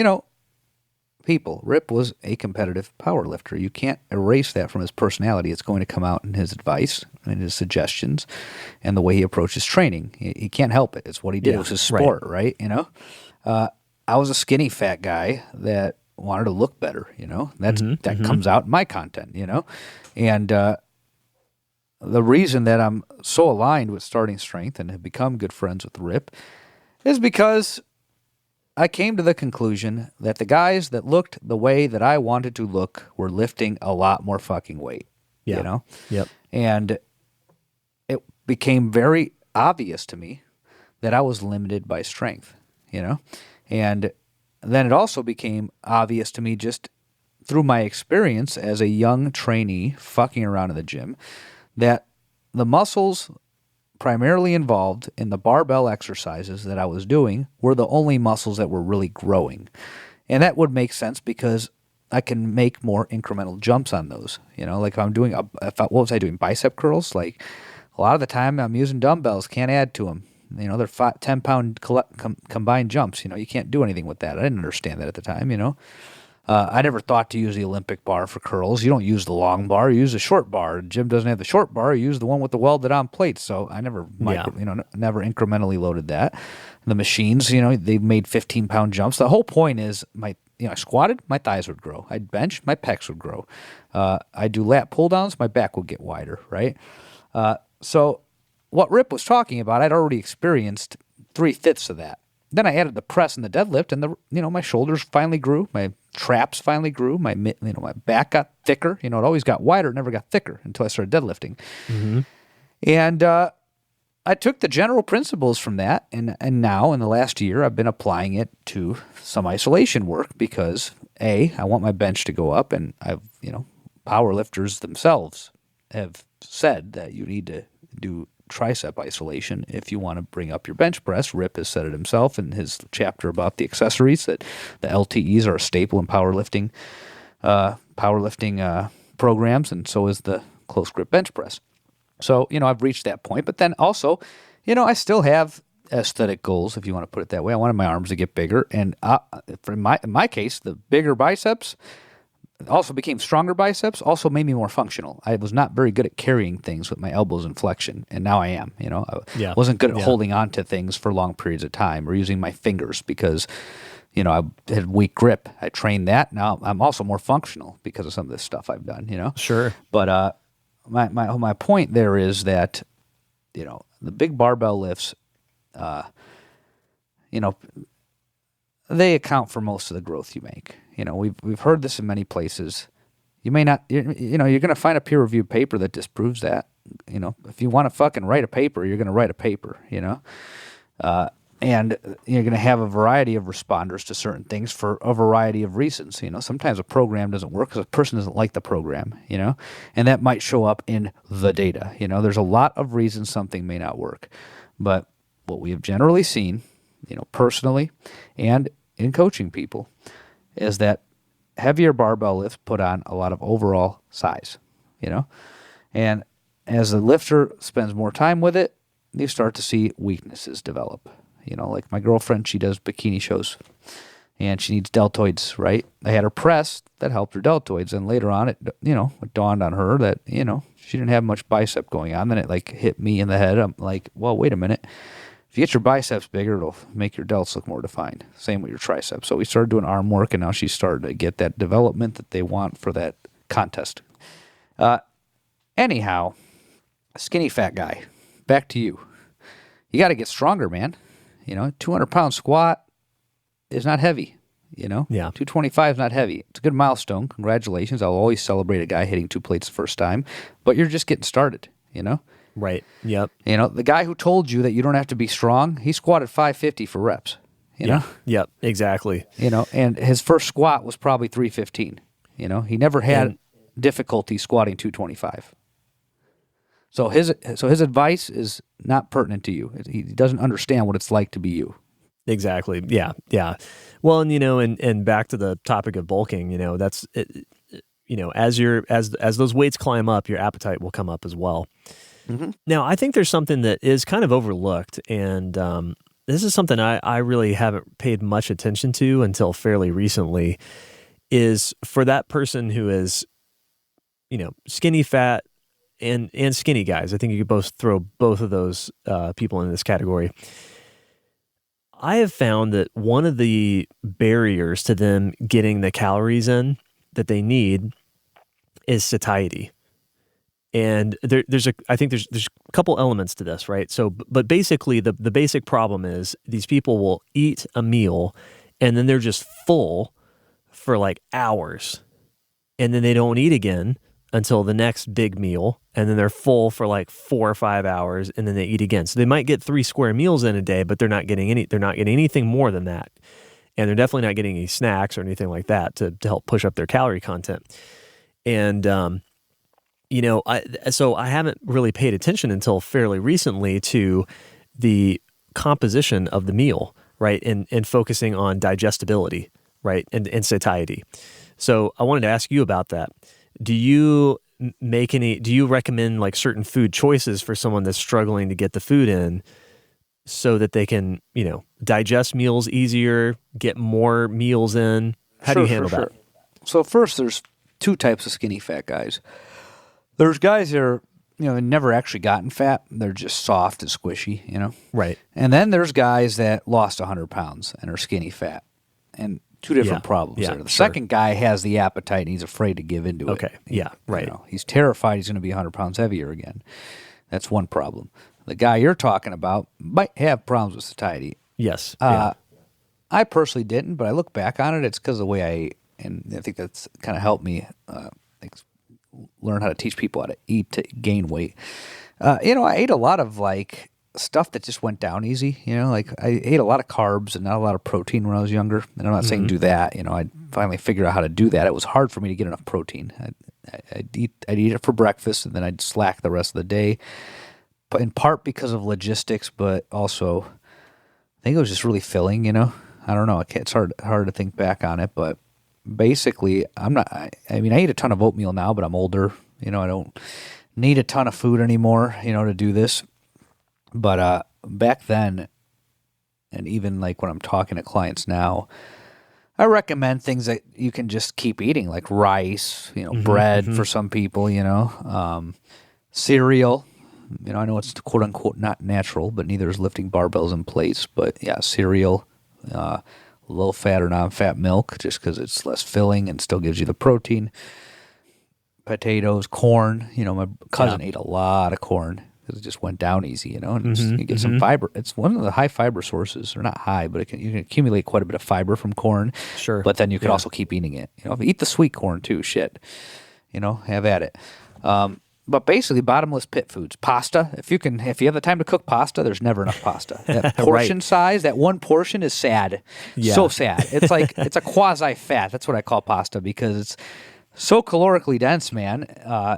Rip was a competitive power lifter. You can't erase that from his personality. It's going to come out in his advice and his suggestions and the way he approaches training. He can't help it. It's what he did. It was his sport, right? I was a skinny fat guy that wanted to look better, that comes out in my content, And the reason that I'm so aligned with starting strength and have become good friends with Rip is because I came to the conclusion that the guys that looked the way that I wanted to look were lifting a lot more fucking weight, Yep. And it became very obvious to me that I was limited by strength, And then it also became obvious to me just through my experience as a young trainee fucking around in the gym that the muscles primarily involved in the barbell exercises that I was doing were the only muscles that were really growing. And that would make sense because I can make more incremental jumps on those. Like if I'm doing, what was I doing? Bicep curls? Like a lot of the time I'm using dumbbells, can't add to them. They're 10-pound combined jumps. You can't do anything with that. I didn't understand that at the time, I never thought to use the Olympic bar for curls. You don't use the long bar, you use the short bar. The gym doesn't have the short bar, you use the one with the welded on plates. So I never never incrementally loaded that. The machines, they made 15-pound jumps. The whole point is I squatted, my thighs would grow. I'd bench, my pecs would grow. I'd do lat pull downs, my back would get wider, right? So what Rip was talking about, I'd already experienced 3/5 of that. Then I added the press and the deadlift, and my shoulders finally grew, my traps finally grew, my back got thicker. It always got wider, never got thicker until I started deadlifting. Mm-hmm. And I took the general principles from that, and now in the last year, I've been applying it to some isolation work because I want my bench to go up, and power lifters themselves have said that you need to do tricep isolation if you want to bring up your bench press. Rip has said it himself in his chapter about the accessories that the LTEs are a staple in powerlifting programs, and so is the close grip bench press. So I've reached that point, but then also I still have aesthetic goals, if you want to put it that way. I wanted my arms to get bigger, and in my case, the bigger biceps also became stronger biceps, also made me more functional. I was not very good at carrying things with my elbows in flexion, and now I am. I wasn't good at holding on to things for long periods of time or using my fingers because, I had weak grip. I trained that. Now I'm also more functional because of some of this stuff I've done, Sure. But my point there is that, the big barbell lifts, they account for most of the growth you make. We've heard this in many places. You may not, you're going to find a peer-reviewed paper that disproves that. If you want to fucking write a paper, you're going to write a paper, and you're going to have a variety of responders to certain things for a variety of reasons. Sometimes a program doesn't work because a person doesn't like the program, and that might show up in the data. There's a lot of reasons something may not work. But what we have generally seen, personally and in coaching people, is that heavier barbell lifts put on a lot of overall size, and as the lifter spends more time with it, you start to see weaknesses develop. Like my girlfriend, she does bikini shows, and she needs deltoids, right? I had her press that helped her deltoids, and later on, it dawned on her that she didn't have much bicep going on. Then it hit me in the head. I'm like, well, wait a minute. If you get your biceps bigger, it'll make your delts look more defined. Same with your triceps. So we started doing arm work, and now she's starting to get that development that they want for that contest. Anyhow, skinny fat guy, back to you. You got to get stronger, man. 200-pound squat is not heavy. 225 is not heavy. It's a good milestone. Congratulations. I'll always celebrate a guy hitting 2 plates the first time, but you're just getting started, Right. Yep. The guy who told you that you don't have to be strong, he squatted 550 for reps. Yep. Exactly. And his first squat was probably 315. He never had difficulty squatting 225. So his advice is not pertinent to you. He doesn't understand what it's like to be you. Exactly. Yeah. Yeah. Well, and back to the topic of bulking, that's it, as those weights climb up, your appetite will come up as well. Mm-hmm. Now, I think there's something that is kind of overlooked, and this is something I really haven't paid much attention to until fairly recently, is for that person who is, skinny fat and skinny guys. I think you could both throw both of those people in this category. I have found that one of the barriers to them getting the calories in that they need is satiety. And I think there's a couple elements to this, right? So, but basically the basic problem is these people will eat a meal and then they're just full for like hours, and then they don't eat again until the next big meal, and then they're full for like 4 or 5 hours, and then they eat again. So they might get 3 square meals in a day, but they're not getting anything more than that. And they're definitely not getting any snacks or anything like that to help push up their calorie content. And so I haven't really paid attention until fairly recently to the composition of the meal, right? And focusing on digestibility, right? And satiety. So I wanted to ask you about that. Do you recommend like certain food choices for someone that's struggling to get the food in so that they can, digest meals easier, get more meals in? How do you handle that? So first, there's 2 types of skinny fat guys. There's guys that are, never actually gotten fat. They're just soft and squishy, Right. And then there's guys that lost 100 pounds and are skinny fat. And 2 different problems there. The second guy has the appetite and he's afraid to give into it. Okay. Yeah. Right. He's terrified he's going to be 100 pounds heavier again. That's one problem. The guy you're talking about might have problems with satiety. Yes. I personally didn't, but I look back on it. It's because of the way I ate. And I think that's kind of helped me learn how to teach people how to eat to gain weight. I ate a lot of like stuff that just went down easy. Like I ate a lot of carbs and not a lot of protein when I was younger. And I'm not saying do that. I finally figured out how to do that. It was hard for me to get enough protein. I'd eat it for breakfast and then I'd slack the rest of the day. But in part because of logistics, but also I think it was just really filling. I don't know. It's hard to think back on it, but basically I eat a ton of oatmeal now, but I'm older. I don't need a ton of food anymore, to do this. But back then, and even like when I'm talking to clients now, I recommend things that you can just keep eating, like rice, bread for some people, cereal. I know it's quote unquote not natural, but neither is lifting barbells in plates. But yeah, cereal, low fat or non-fat milk, just because it's less filling and still gives you the protein. Potatoes, corn. My cousin ate a lot of corn. It just went down easy, and you get some fiber. It's one of the high fiber sources, or not high, but you can accumulate quite a bit of fiber from corn. Sure. But then you could also keep eating it. Eat the sweet corn too. Shit. Have at it. But basically, bottomless pit foods. Pasta. If you have the time to cook pasta, there's never enough pasta. That portion size, that one portion is sad. Yeah. So sad. It's like it's a quasi fat. That's what I call pasta because it's so calorically dense, man,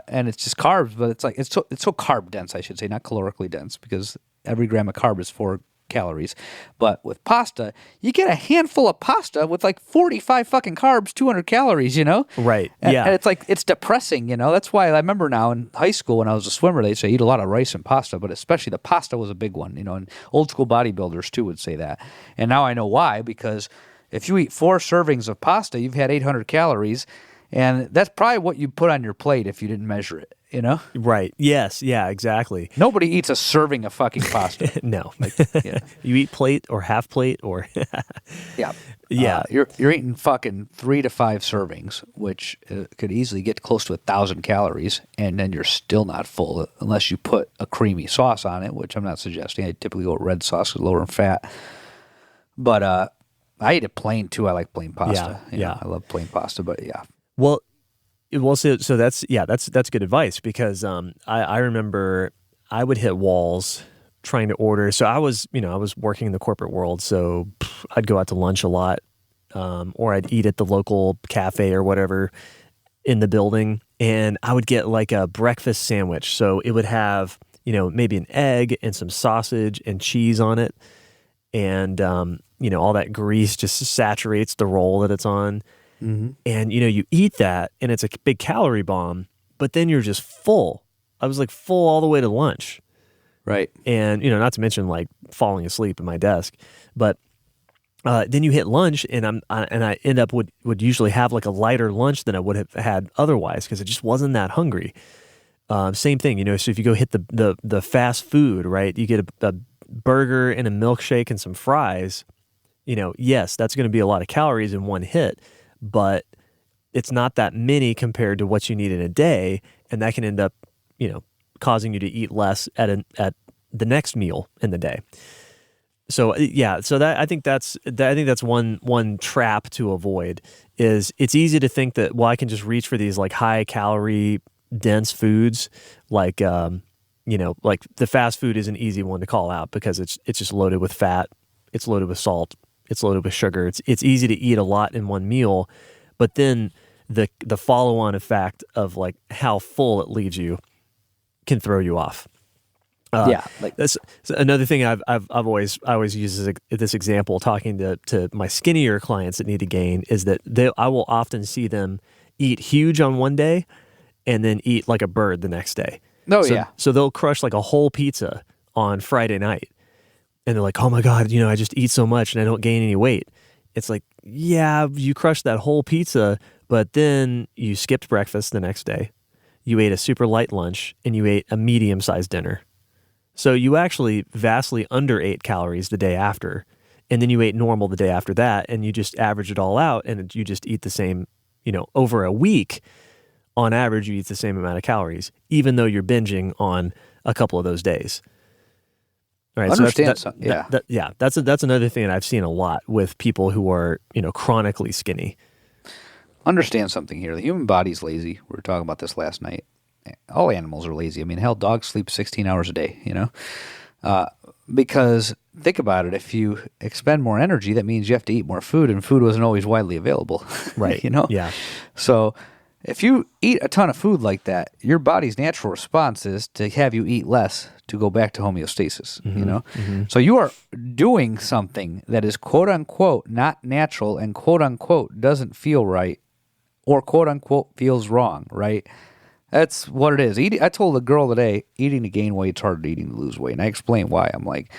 and it's just carbs. But it's so carb dense, I should say, not calorically dense, because every gram of carb is 4 calories. But with pasta, you get a handful of pasta with like 45 fucking carbs, 200 calories. Right? And it's depressing. That's why I remember now in high school when I was a swimmer, they'd say eat a lot of rice and pasta, but especially the pasta was a big one. And old school bodybuilders too would say that. And now I know why, because if you eat 4 servings of pasta, you've had 800 calories. And that's probably what you put on your plate if you didn't measure it, Right. Yes. Yeah, exactly. Nobody eats a serving of fucking pasta. No. You eat plate or half plate or... Yeah. Yeah. You're eating fucking 3 to 5 servings, which could easily get close to 1,000 calories, and then you're still not full unless you put a creamy sauce on it, which I'm not suggesting. I typically go with red sauce, it's lower in fat. But I eat it plain, too. I like plain pasta. Yeah. I love plain pasta, but yeah. Well, so that's good advice, because I remember I would hit walls trying to order. So I was working in the corporate world, so I'd go out to lunch a lot, or I'd eat at the local cafe or whatever in the building, and I would get like a breakfast sandwich. So it would have, maybe an egg and some sausage and cheese on it, and all that grease just saturates the roll that it's on. Mm-hmm. And you eat that, and it's a big calorie bomb, but then you're just full. I was like full all the way to lunch. Right. And, not to mention like falling asleep at my desk, but then you hit lunch, and I end up would usually have like a lighter lunch than I would have had otherwise, because it just wasn't that hungry. Same thing, so if you go hit the fast food, right, you get a burger and a milkshake and some fries, yes, that's going to be a lot of calories in one hit, but it's not that many compared to what you need in a day, and that can end up, causing you to eat less at the next meal in the day. So that I think that's one trap to avoid. Is it's easy to think that, well, I can just reach for these like high calorie dense foods, like like the fast food is an easy one to call out because it's just loaded with fat, it's loaded with salt, it's loaded with sugar. It's easy to eat a lot in one meal, but then the follow-on effect of like how full it leaves you can throw you off. That's another thing I always use this example talking to my skinnier clients that need to gain, is that I will often see them eat huge on one day and then eat like a bird the next day. So they'll crush like a whole pizza on Friday night, and they're like, oh my God, I just eat so much and I don't gain any weight. It's like, yeah, you crushed that whole pizza, but then you skipped breakfast the next day. You ate a super light lunch, and you ate a medium-sized dinner. So you actually vastly underate calories the day after, and then you ate normal the day after that, and you just average it all out, and you just eat the same, over a week, on average, you eat the same amount of calories, even though you're binging on a couple of those days. All right, that's another thing that I've seen a lot with people who are, chronically skinny. Understand something here. The human body's lazy. We were talking about this last night. All animals are lazy. I mean, hell, dogs sleep 16 hours a day, because think about it. If you expend more energy, that means you have to eat more food, and food wasn't always widely available. Right. Yeah. So if you eat a ton of food like that, your body's natural response is to have you eat less to go back to homeostasis, Mm-hmm. So you are doing something that is quote unquote not natural and quote unquote doesn't feel right, or quote unquote feels wrong, right? That's what it is. I told a girl today, eating to gain weight is harder than eating to lose weight. And I explained why. I'm like,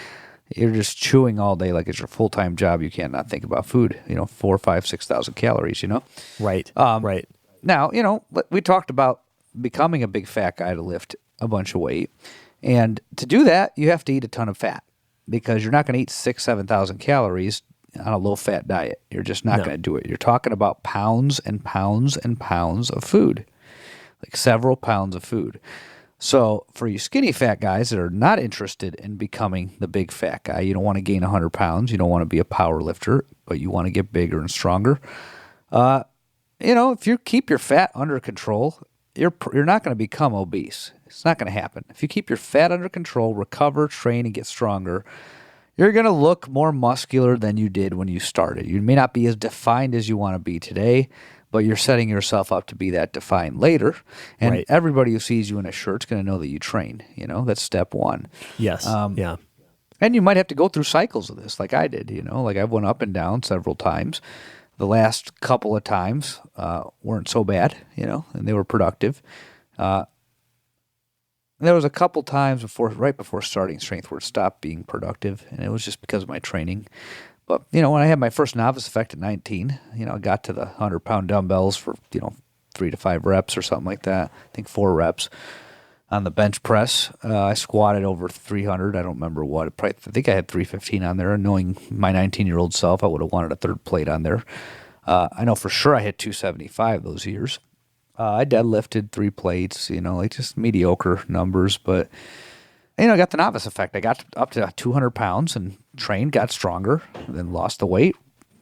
you're just chewing all day like it's your full-time job. You can't not think about food, 4, 5, 6,000 calories, Right. Right. Now, we talked about becoming a big fat guy to lift a bunch of weight. And to do that, you have to eat a ton of fat, because you're not going to eat 6,000, 7,000 calories on a low-fat diet. You're just not going to do it. You're talking about pounds and pounds and pounds of food. Like several pounds of food. So for you skinny fat guys that are not interested in becoming the big fat guy, you don't want to gain 100 pounds, you don't want to be a power lifter, but you want to get bigger and stronger. If you keep your fat under control, you're not going to become obese. It's not going to happen. If you keep your fat under control, recover, train, and get stronger, you're going to look more muscular than you did when you started. You may not be as defined as you want to be today, but you're setting yourself up to be that defined later. And Right. Everybody who sees you in a shirt's going to know that you train. That's step one. Yes. Yeah. And you might have to go through cycles of this like I did, like I've went up and down several times. The last couple of times weren't so bad, and they were productive. There was a couple times right before starting strength where it stopped being productive, and it was just because of my training. But, when I had my first novice effect at 19, I got to the 100-pound dumbbells for, 3 to 5 reps or something like that. I think 4 reps. On the bench press, I squatted over 300. I don't remember what. I think I had 315 on there. Knowing my 19-year-old self, I would have wanted a third plate on there. I know for sure I hit 275 those years. I deadlifted 3 plates, like just mediocre numbers, but I got the novice effect. I got up to 200 pounds and trained, got stronger, then lost the weight.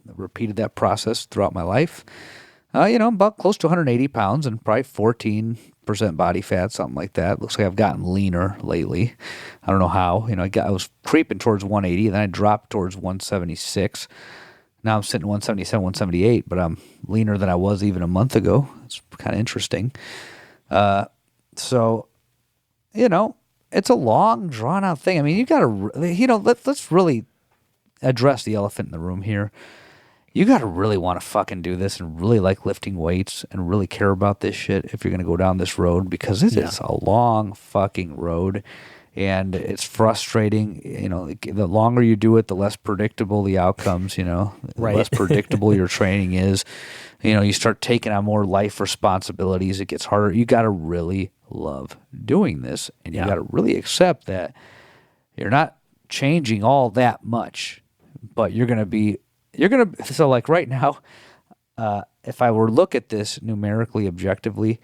Repeated that process throughout my life. I'm about close to 180 pounds and probably 14% 6% body fat, something like that. Looks like I've gotten leaner lately. I don't know how. I was creeping towards 180, and then I dropped towards 176. Now I'm sitting 177, 178, but I'm leaner than I was even a month ago. It's kind of interesting. So, it's a long, drawn-out thing. I mean, you got to, let's really address the elephant in the room here. You got to really want to fucking do this and really like lifting weights and really care about this shit if you're going to go down this road, because this is a long fucking road and it's frustrating. The longer you do it, the less predictable the outcomes, the less predictable your training is. You start taking on more life responsibilities. It gets harder. You got to really love doing this, and you got to really accept that you're not changing all that much, but so like right now, if I were to look at this numerically, objectively,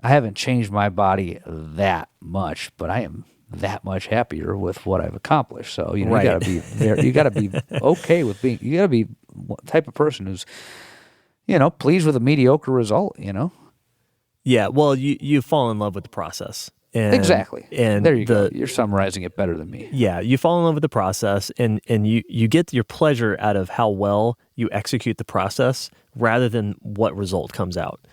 I haven't changed my body that much, but I am that much happier with what I've accomplished. So, you gotta be there. You gotta be okay with you gotta be the type of person who's, pleased with a mediocre result, Yeah, well, you fall in love with the process. Exactly. And there you go. You're summarizing it better than me. Yeah, you fall in love with the process, and you get your pleasure out of how well you execute the process rather than what result comes out.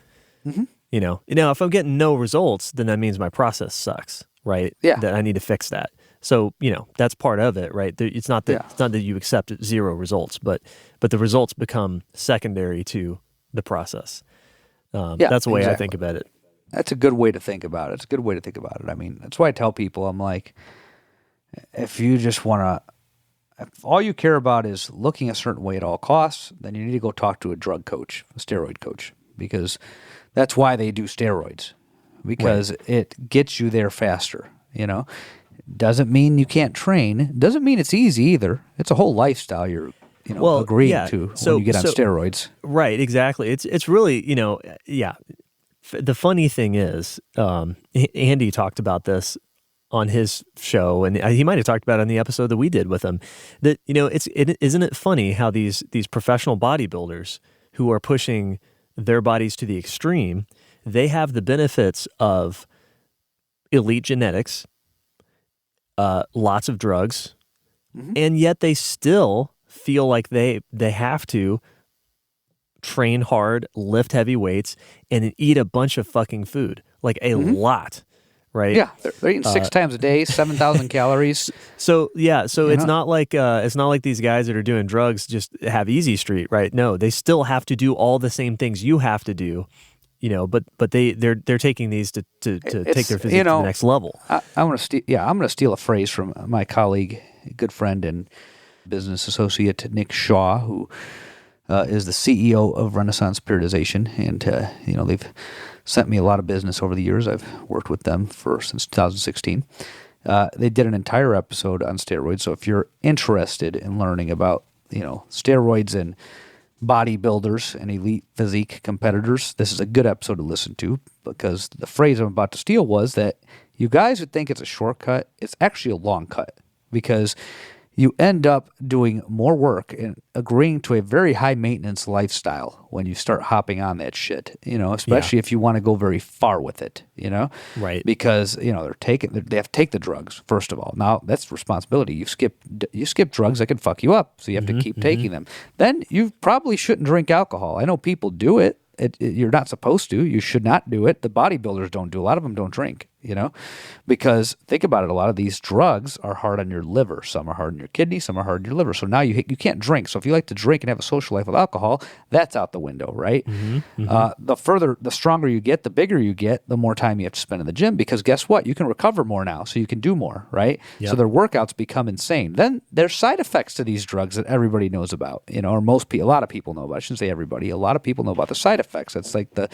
Mm-hmm. If I'm getting no results, then that means my process sucks, right? Yeah. That I need to fix that. So, that's part of it, right? It's not that you accept 0 results, but the results become secondary to the process. That's the way I think about it. That's a good way to think about it. I mean, that's why I tell people, I'm like, if you just want to, if all you care about is looking a certain way at all costs, then you need to go talk to a drug coach, a steroid coach, because that's why they do steroids, because it gets you there faster, Doesn't mean you can't train. Doesn't mean it's easy either. It's a whole lifestyle you're agreeing to when you get on steroids. Right, exactly. It's really, the funny thing is, Andy talked about this on his show, and he might have talked about it on the episode that we did with him, that, isn't it funny how these professional bodybuilders who are pushing their bodies to the extreme, they have the benefits of elite genetics, lots of drugs, and yet they still feel like they have to train hard, lift heavy weights, and eat a bunch of fucking food, like a lot, right? Yeah, they're eating 6 times a day, 7,000 calories. So it's not like these guys that are doing drugs just have easy street, right? No, they still have to do all the same things you have to do, but they're taking these to take their physique to the next level. I'm gonna steal a phrase from my colleague, good friend, and business associate Nick Shaw, who is the CEO of Renaissance Periodization, and they've sent me a lot of business over the years. I've worked with them since 2016. They did an entire episode on steroids. So if you're interested in learning about steroids and bodybuilders and elite physique competitors, this is a good episode to listen to, because the phrase I'm about to steal was that you guys would think it's a shortcut. It's actually a long cut, because you end up doing more work and agreeing to a very high maintenance lifestyle when you start hopping on that shit, especially if you want to go very far with it, Right. Because, they have to take the drugs, first of all. Now that's responsibility. You skip drugs that can fuck you up. So you have to keep taking them. Then you probably shouldn't drink alcohol. I know people do it. You're not supposed to. You should not do it. The bodybuilders don't do. A lot of them don't drink, because think about it. A lot of these drugs are hard on your liver. Some are hard on your kidney. Some are hard on your liver. So now you can't drink. So if you like to drink and have a social life with alcohol, that's out the window, right? The stronger you get, the bigger you get, the more time you have to spend in the gym, because guess what? You can recover more now, so you can do more, right? Yep. So their workouts become insane. Then there's side effects to these drugs that everybody knows about, or a lot of people know about. I shouldn't say everybody. A lot of people know about the side effects. That's like the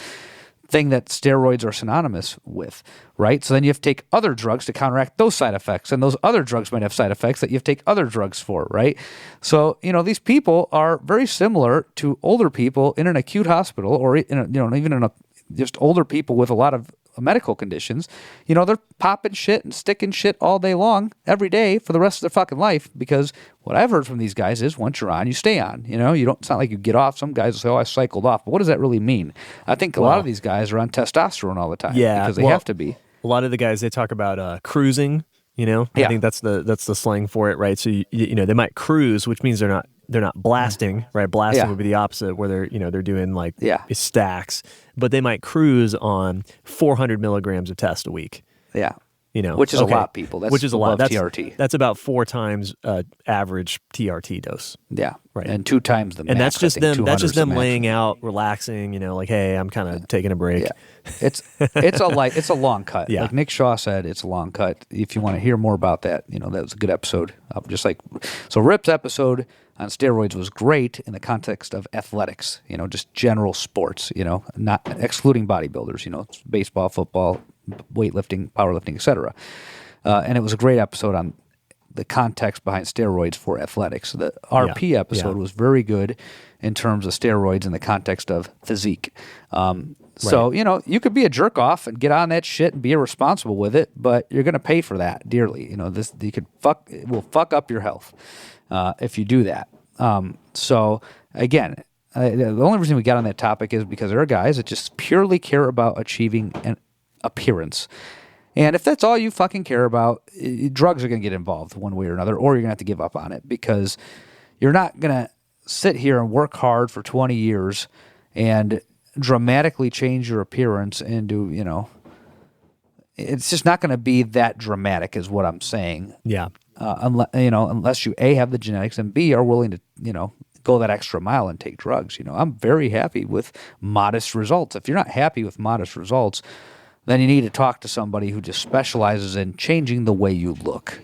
thing that steroids are synonymous with, right? So then you have to take other drugs to counteract those side effects, and those other drugs might have side effects that you have to take other drugs for, right? So, these people are very similar to older people in an acute hospital, or even in just older people with a lot of medical conditions, they're popping shit and sticking shit all day long, every day for the rest of their fucking life. Because what I've heard from these guys is once you're on, you stay on. You don't. It's not like you get off. Some guys will say, "Oh, I cycled off," but what does that really mean? I think a lot of these guys are on testosterone all the time. Yeah, because they have to be. A lot of the guys, they talk about cruising. I think that's the slang for it, right? So they might cruise, which means they're not blasting, right? Blasting would be the opposite, where they're doing like stacks, but they might cruise on 400 milligrams of test a week. Yeah. Which is a lot, people. Which is a lot. That's TRT. That's about 4 times average TRT dose. Yeah, right. And 2 times the max. And that's just them. That's just them the laying out, relaxing. Like, hey, I'm kind of taking a break. Yeah. It's a long cut. Yeah. Like Nick Shaw said, it's a long cut. If you want to hear more about that, that was a good episode. So Rip's episode on steroids was great in the context of athletics. Just general sports. Not excluding bodybuilders. Baseball, football, weightlifting, powerlifting, etc. And it was a great episode on the context behind steroids for athletics. The RP episode was very good in terms of steroids in the context of physique. So, you could be a jerk off and get on that shit and be irresponsible with it, but you're going to pay for that dearly. It will fuck up your health if you do that. So again, the only reason we got on that topic is because there are guys that just purely care about achieving an appearance. And if that's all you fucking care about, drugs are going to get involved one way or another, or you're going to have to give up on it, because you're not going to sit here and work hard for 20 years and dramatically change your appearance into, it's just not going to be that dramatic is what I'm saying. Yeah. Unless you A, have the genetics, and B, are willing to, go that extra mile and take drugs. I'm very happy with modest results. If you're not happy with modest results, then you need to talk to somebody who just specializes in changing the way you look.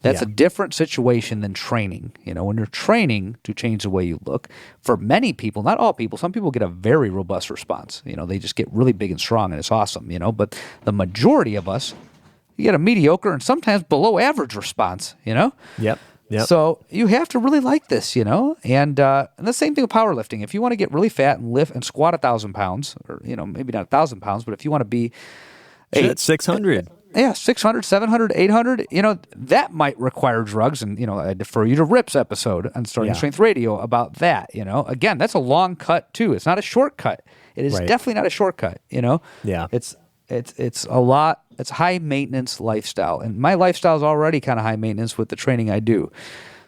That's a different situation than training. When you're training to change the way you look, for many people, not all people, some people get a very robust response. They just get really big and strong, and it's awesome. But the majority of us, you get a mediocre and sometimes below average response. Yep. So you have to really like this, and the same thing with powerlifting. If you want to get really fat and lift and squat 1,000 pounds, or maybe not 1,000 pounds, but if you want to be 600, 600, 700, 800, that might require drugs. And I defer you to Rip's episode on Starting Strength Radio about that. Again, that's a long cut too. It's not a shortcut. It is definitely not a shortcut. Yeah. It's a lot. It's high maintenance lifestyle, and my lifestyle is already kind of high maintenance with the training I do.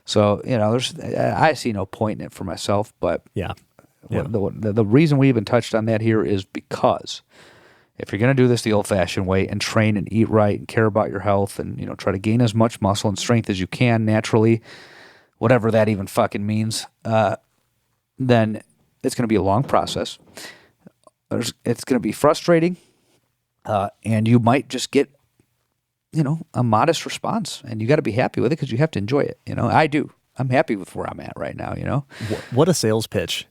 So I see no point in it for myself. But the reason we even touched on that here is because if you're going to do this the old-fashioned way and train and eat right and care about your health and try to gain as much muscle and strength as you can naturally, whatever that even fucking means, then it's going to be a long process. It's going to be frustrating. And you might just get, a modest response, and you got to be happy with it because you have to enjoy it. I do. I'm happy with where I'm at right now. What a sales pitch.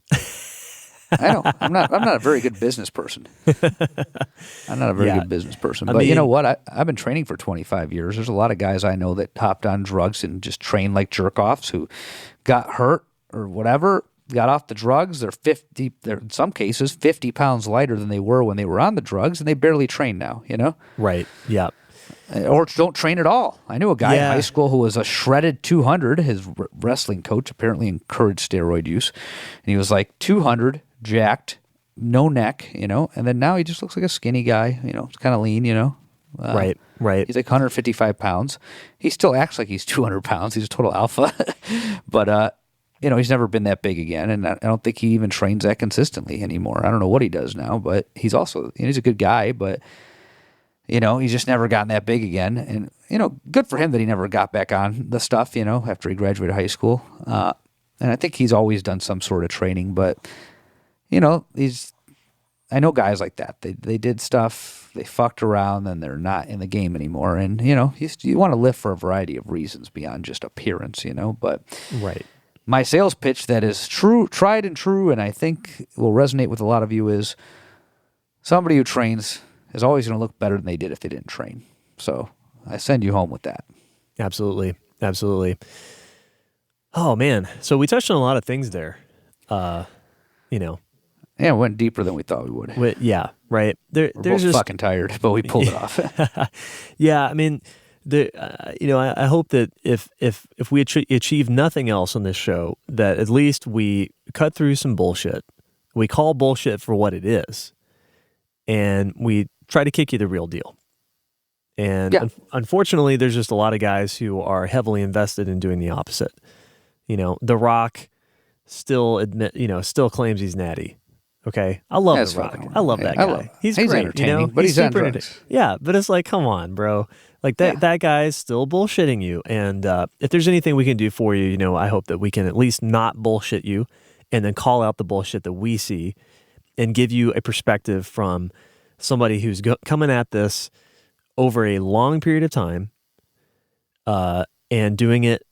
I know. I'm not a very good business person. I'm not a very good business person. But you know what? I've been training for 25 years. There's a lot of guys I know that hopped on drugs and just trained like jerk-offs who got hurt or whatever, got off the drugs. They're in some cases 50 pounds lighter than they were when they were on the drugs, and they barely train now, Right. Yeah. Or don't train at all. I knew a guy in high school who was a shredded 200. His wrestling coach apparently encouraged steroid use. And he was like 200, jacked, no neck, and then now he just looks like a skinny guy, kind of lean, Right. He's like 155 pounds. He still acts like he's 200 pounds. He's a total alpha. But, he's never been that big again, and I don't think he even trains that consistently anymore. I don't know what he does now, but he's also, he's a good guy, but, he's just never gotten that big again. And, good for him that he never got back on the stuff, after he graduated high school. And I think he's always done some sort of training, but, I know guys like that. They did stuff, they fucked around, and they're not in the game anymore. And, you want to live for a variety of reasons beyond just appearance, but. Right. My sales pitch that is true, tried and true, and I think will resonate with a lot of you is somebody who trains is always going to look better than they did if they didn't train. So I send you home with that. Absolutely. Oh, man. So we touched on a lot of things there. Yeah, it went deeper than we thought we would. Yeah, right. We're There's both just fucking tired, but we pulled it off. yeah. I mean, I hope that if we achieve nothing else on this show, that at least we cut through some bullshit. We call bullshit for what it is, and we try to kick you the real deal. And Yeah. Unfortunately, there's just a lot of guys who are heavily invested in doing the opposite. The Rock still claims he's natty. Okay, I love That's The Rock. fucking I love weird. that guy. He's great. entertaining, but he's on super drugs. Yeah, but it's like, come on, bro. Like that guy is still bullshitting you. And if there's anything we can do for you, I hope that we can at least not bullshit you, and then call out the bullshit that we see, and give you a perspective from somebody who's coming at this over a long period of time, and doing it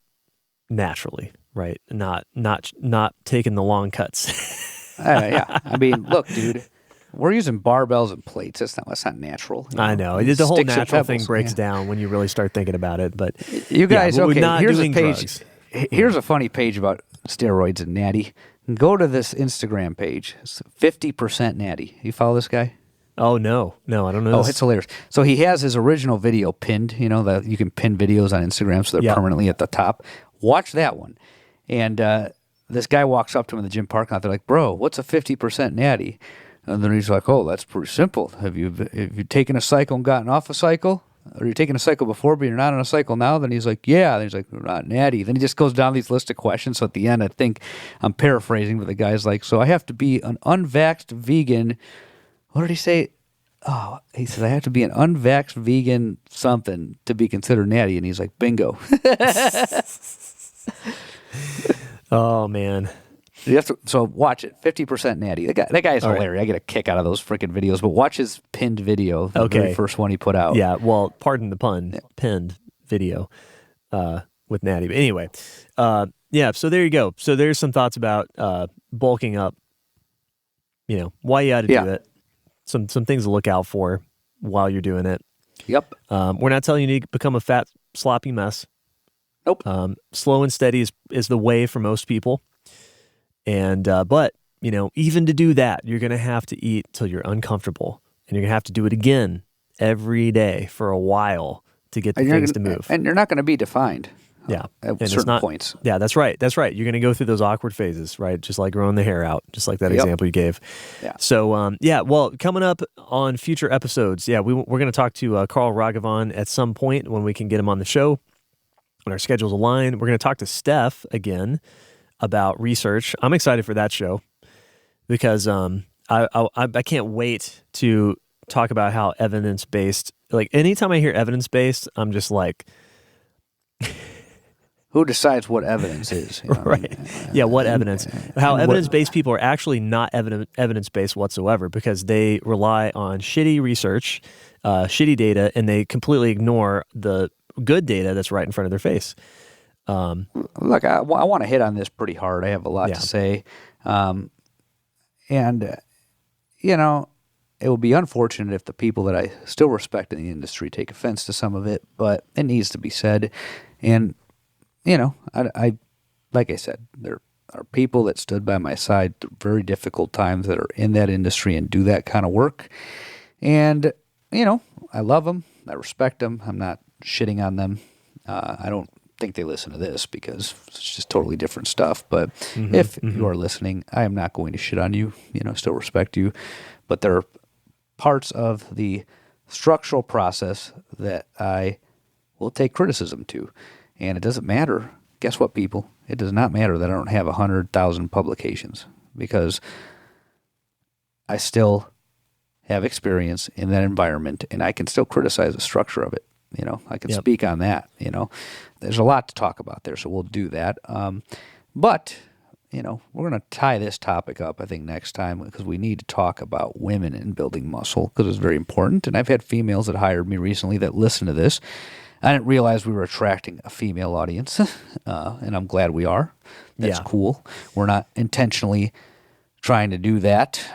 naturally, right? Not taking the long cuts. Yeah. I mean, look, dude, we're using barbells and plates. That's not natural. I know. The whole Sticks and natural thing pebbles, breaks down when you really start thinking about it. But you guys, we're okay, not here's doing a page. drugs. Here's a funny page about steroids and natty. Go to this Instagram page. It's 50% natty. You follow this guy? Oh, no, I don't know. Oh, it's hilarious. So he has his original video pinned, that you can pin videos on Instagram so they're permanently at the top. Watch that one. And this guy walks up to him in the gym parking lot. They're like, bro, what's a 50% natty? And then he's like, oh, that's pretty simple. Have you taken a cycle and gotten off a cycle? Or you're taking a cycle before, but you're not on a cycle now? Then he's like, yeah. Then he's like, we're not natty. Then he just goes down these list of questions. So at the end, I think I'm paraphrasing, but the guy's like, so I have to be an unvaxxed vegan. What did he say? Oh, he said, I have to be an unvaxxed vegan something to be considered natty. And he's like, bingo. Oh, man. So watch it. 50% natty. That guy is hilarious. Right. I get a kick out of those freaking videos. But watch his pinned video, the very first one he put out. Yeah, well, pardon the pun, pinned video with natty. But anyway, so there you go. So there's some thoughts about bulking up, why you ought to do it. Some things to look out for while you're doing it. Yep. We're not telling you to become a fat, sloppy mess. Nope. Slow and steady is the way for most people. And but even to do that, you're going to have to eat till you're uncomfortable, and you're going to have to do it again every day for a while to get the things to move. And you're not going to be defined. Yeah, at certain points. Yeah, that's right. You're going to go through those awkward phases, right? Just like growing the hair out, just like that example you gave. Yeah. So, well, coming up on future episodes, we're going to talk to Carl Ragavan at some point when we can get him on the show, when our schedules align. We're going to talk to Steph again about research. I'm excited for that show because I can't wait to talk about how evidence-based, like anytime I hear evidence-based, I'm just like... Who decides what evidence is? Right. Yeah, what evidence? How evidence-based people are actually not evidence-based whatsoever because they rely on shitty research, shitty data, and they completely ignore the good data that's right in front of their face. Look, I want to hit on this pretty hard. I have a lot to say. And it will be unfortunate if the people that I still respect in the industry take offense to some of it, but it needs to be said. And I like I said, there are people that stood by my side through very difficult times that are in that industry and do that kind of work. And, I love them. I respect them. I'm not shitting on them. I don't think they listen to this because it's just totally different stuff. But if you are listening, I am not going to shit on you, still respect you. But there are parts of the structural process that I will take criticism to. And it doesn't matter. Guess what, people? It does not matter that I don't have 100,000 publications because I still have experience in that environment and I can still criticize the structure of it. I can speak on that. There's a lot to talk about there, so we'll do that. But, we're going to tie this topic up, I think, next time because we need to talk about women and building muscle because it's very important. And I've had females that hired me recently that listen to this. I didn't realize we were attracting a female audience, and I'm glad we are. That's cool. We're not intentionally trying to do that,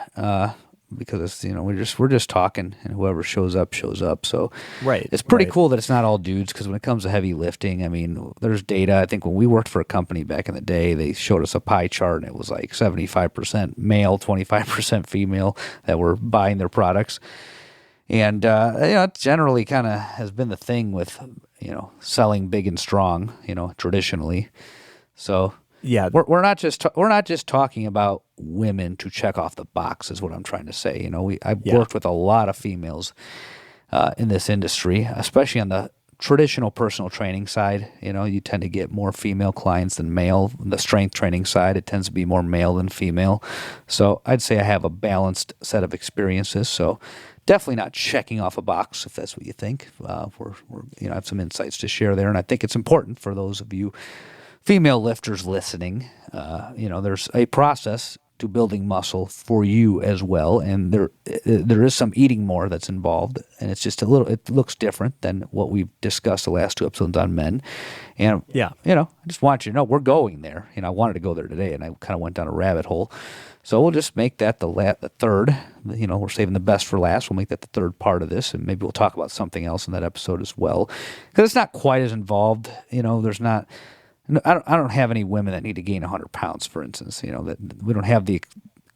because it's, we're just talking, and whoever shows up shows up. So it's pretty right. cool that it's not all dudes, because when it comes to heavy lifting, I mean, there's data. I think when we worked for a company back in the day, they showed us a pie chart, and it was like 75% male, 25% female that were buying their products. And it generally kind of has been the thing with selling big and strong, traditionally. So yeah, we're not just talking about women to check off the box, is what I'm trying to say. I've worked with a lot of females in this industry, especially on the traditional personal training side. You tend to get more female clients than male. The strength training side, it tends to be more male than female. So I'd say I have a balanced set of experiences. So definitely not checking off a box, if that's what you think. I have some insights to share there, and I think it's important for those of you female lifters listening. There's a process to building muscle for you as well, and there is some eating more that's involved, and it's just it looks different than what we've discussed the last 2 episodes on men. And I just want you to know we're going there. I wanted to go there today, and I kind of went down a rabbit hole. So we'll just make that the third. We're saving the best for last. We'll make that the third part of this, and maybe we'll talk about something else in that episode as well, because it's not quite as involved. There's not. I don't have any women that need to gain 100 pounds, for instance. That we don't have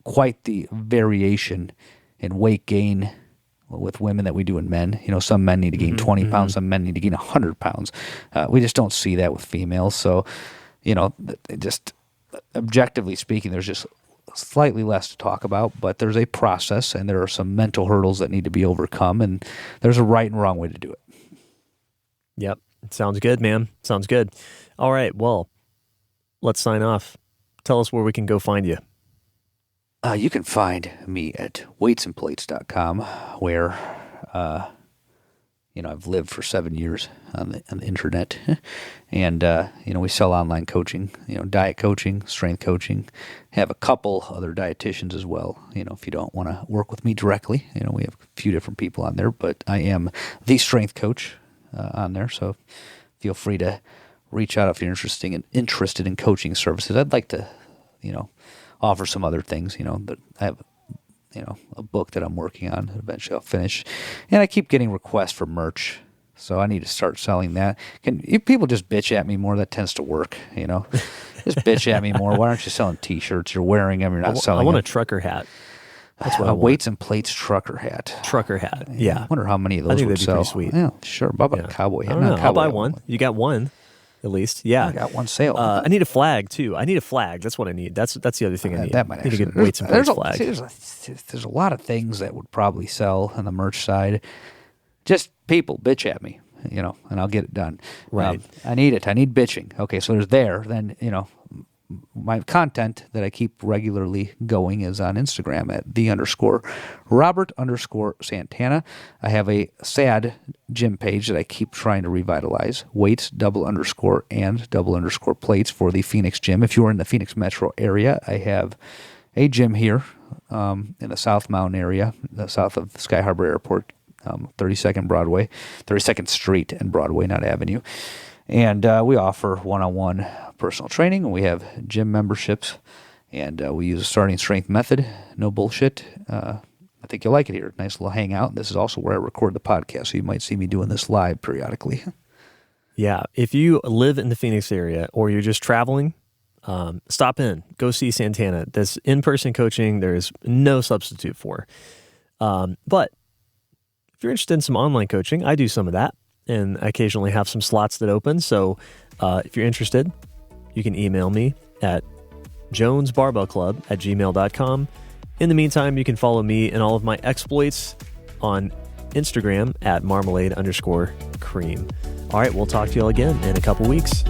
quite the variation in weight gain with women that we do in men. Some men need to gain 20 pounds, some men need to gain 100 pounds. We just don't see that with females. So, just objectively speaking, there's just slightly less to talk about, but there's a process, and there are some mental hurdles that need to be overcome, and there's a right and wrong way to do it. Yep. Sounds good, man. Sounds good. All right. Well, let's sign off. Tell us where we can go find you. You can find me at weightsandplates.com, where, I've lived for 7 years on the internet, and, we sell online coaching, diet coaching, strength coaching, have a couple other dietitians as well. If you don't want to work with me directly, we have a few different people on there, but I am the strength coach on there. So feel free to reach out if you're interested in coaching services. I'd like to, offer some other things, that I have, a book that I'm working on. Eventually I'll finish. And I keep getting requests for merch, so I need to start selling that. If people just bitch at me more, that tends to work, Just bitch at me more. Why aren't you selling T-shirts? You're wearing them. You're not selling them. I want a trucker hat. That's what I want. Weights and Plates trucker hat. Trucker hat. Yeah. I wonder how many of those would sell. Pretty sweet. Yeah, sure. How about a cowboy hat? I don't know. I'll buy one. You got one. At least, yeah. I got one sale. I need a flag too. I need a flag. That's what I need. That's the other thing I need. That might need actually, to get Weights and Plates flag. There's a lot of things that would probably sell on the merch side. Just people bitch at me, and I'll get it done. Right. I need it. I need bitching. Okay, so there's there. Then my content that I keep regularly going is on Instagram at _Robert_Santana. I have a sad gym page that I keep trying to revitalize. Weights _and _plates for the Phoenix gym. If you're in the Phoenix metro area, I have a gym here in the South Mountain area, south of Sky Harbor Airport, 32nd Street and Broadway, not Avenue. And we offer one-on-one personal training, and we have gym memberships, and we use a starting strength method. No bullshit. I think you'll like it here. Nice little hangout. This is also where I record the podcast, so you might see me doing this live periodically. Yeah. If you live in the Phoenix area or you're just traveling, stop in. Go see Santana. This in-person coaching, there is no substitute for. But if you're interested in some online coaching, I do some of that, and I occasionally have some slots that open. So if you're interested, you can email me at jonesbarbellclub@gmail.com. In the meantime, you can follow me and all of my exploits on Instagram at marmalade_cream. All right, we'll talk to you all again in a couple weeks.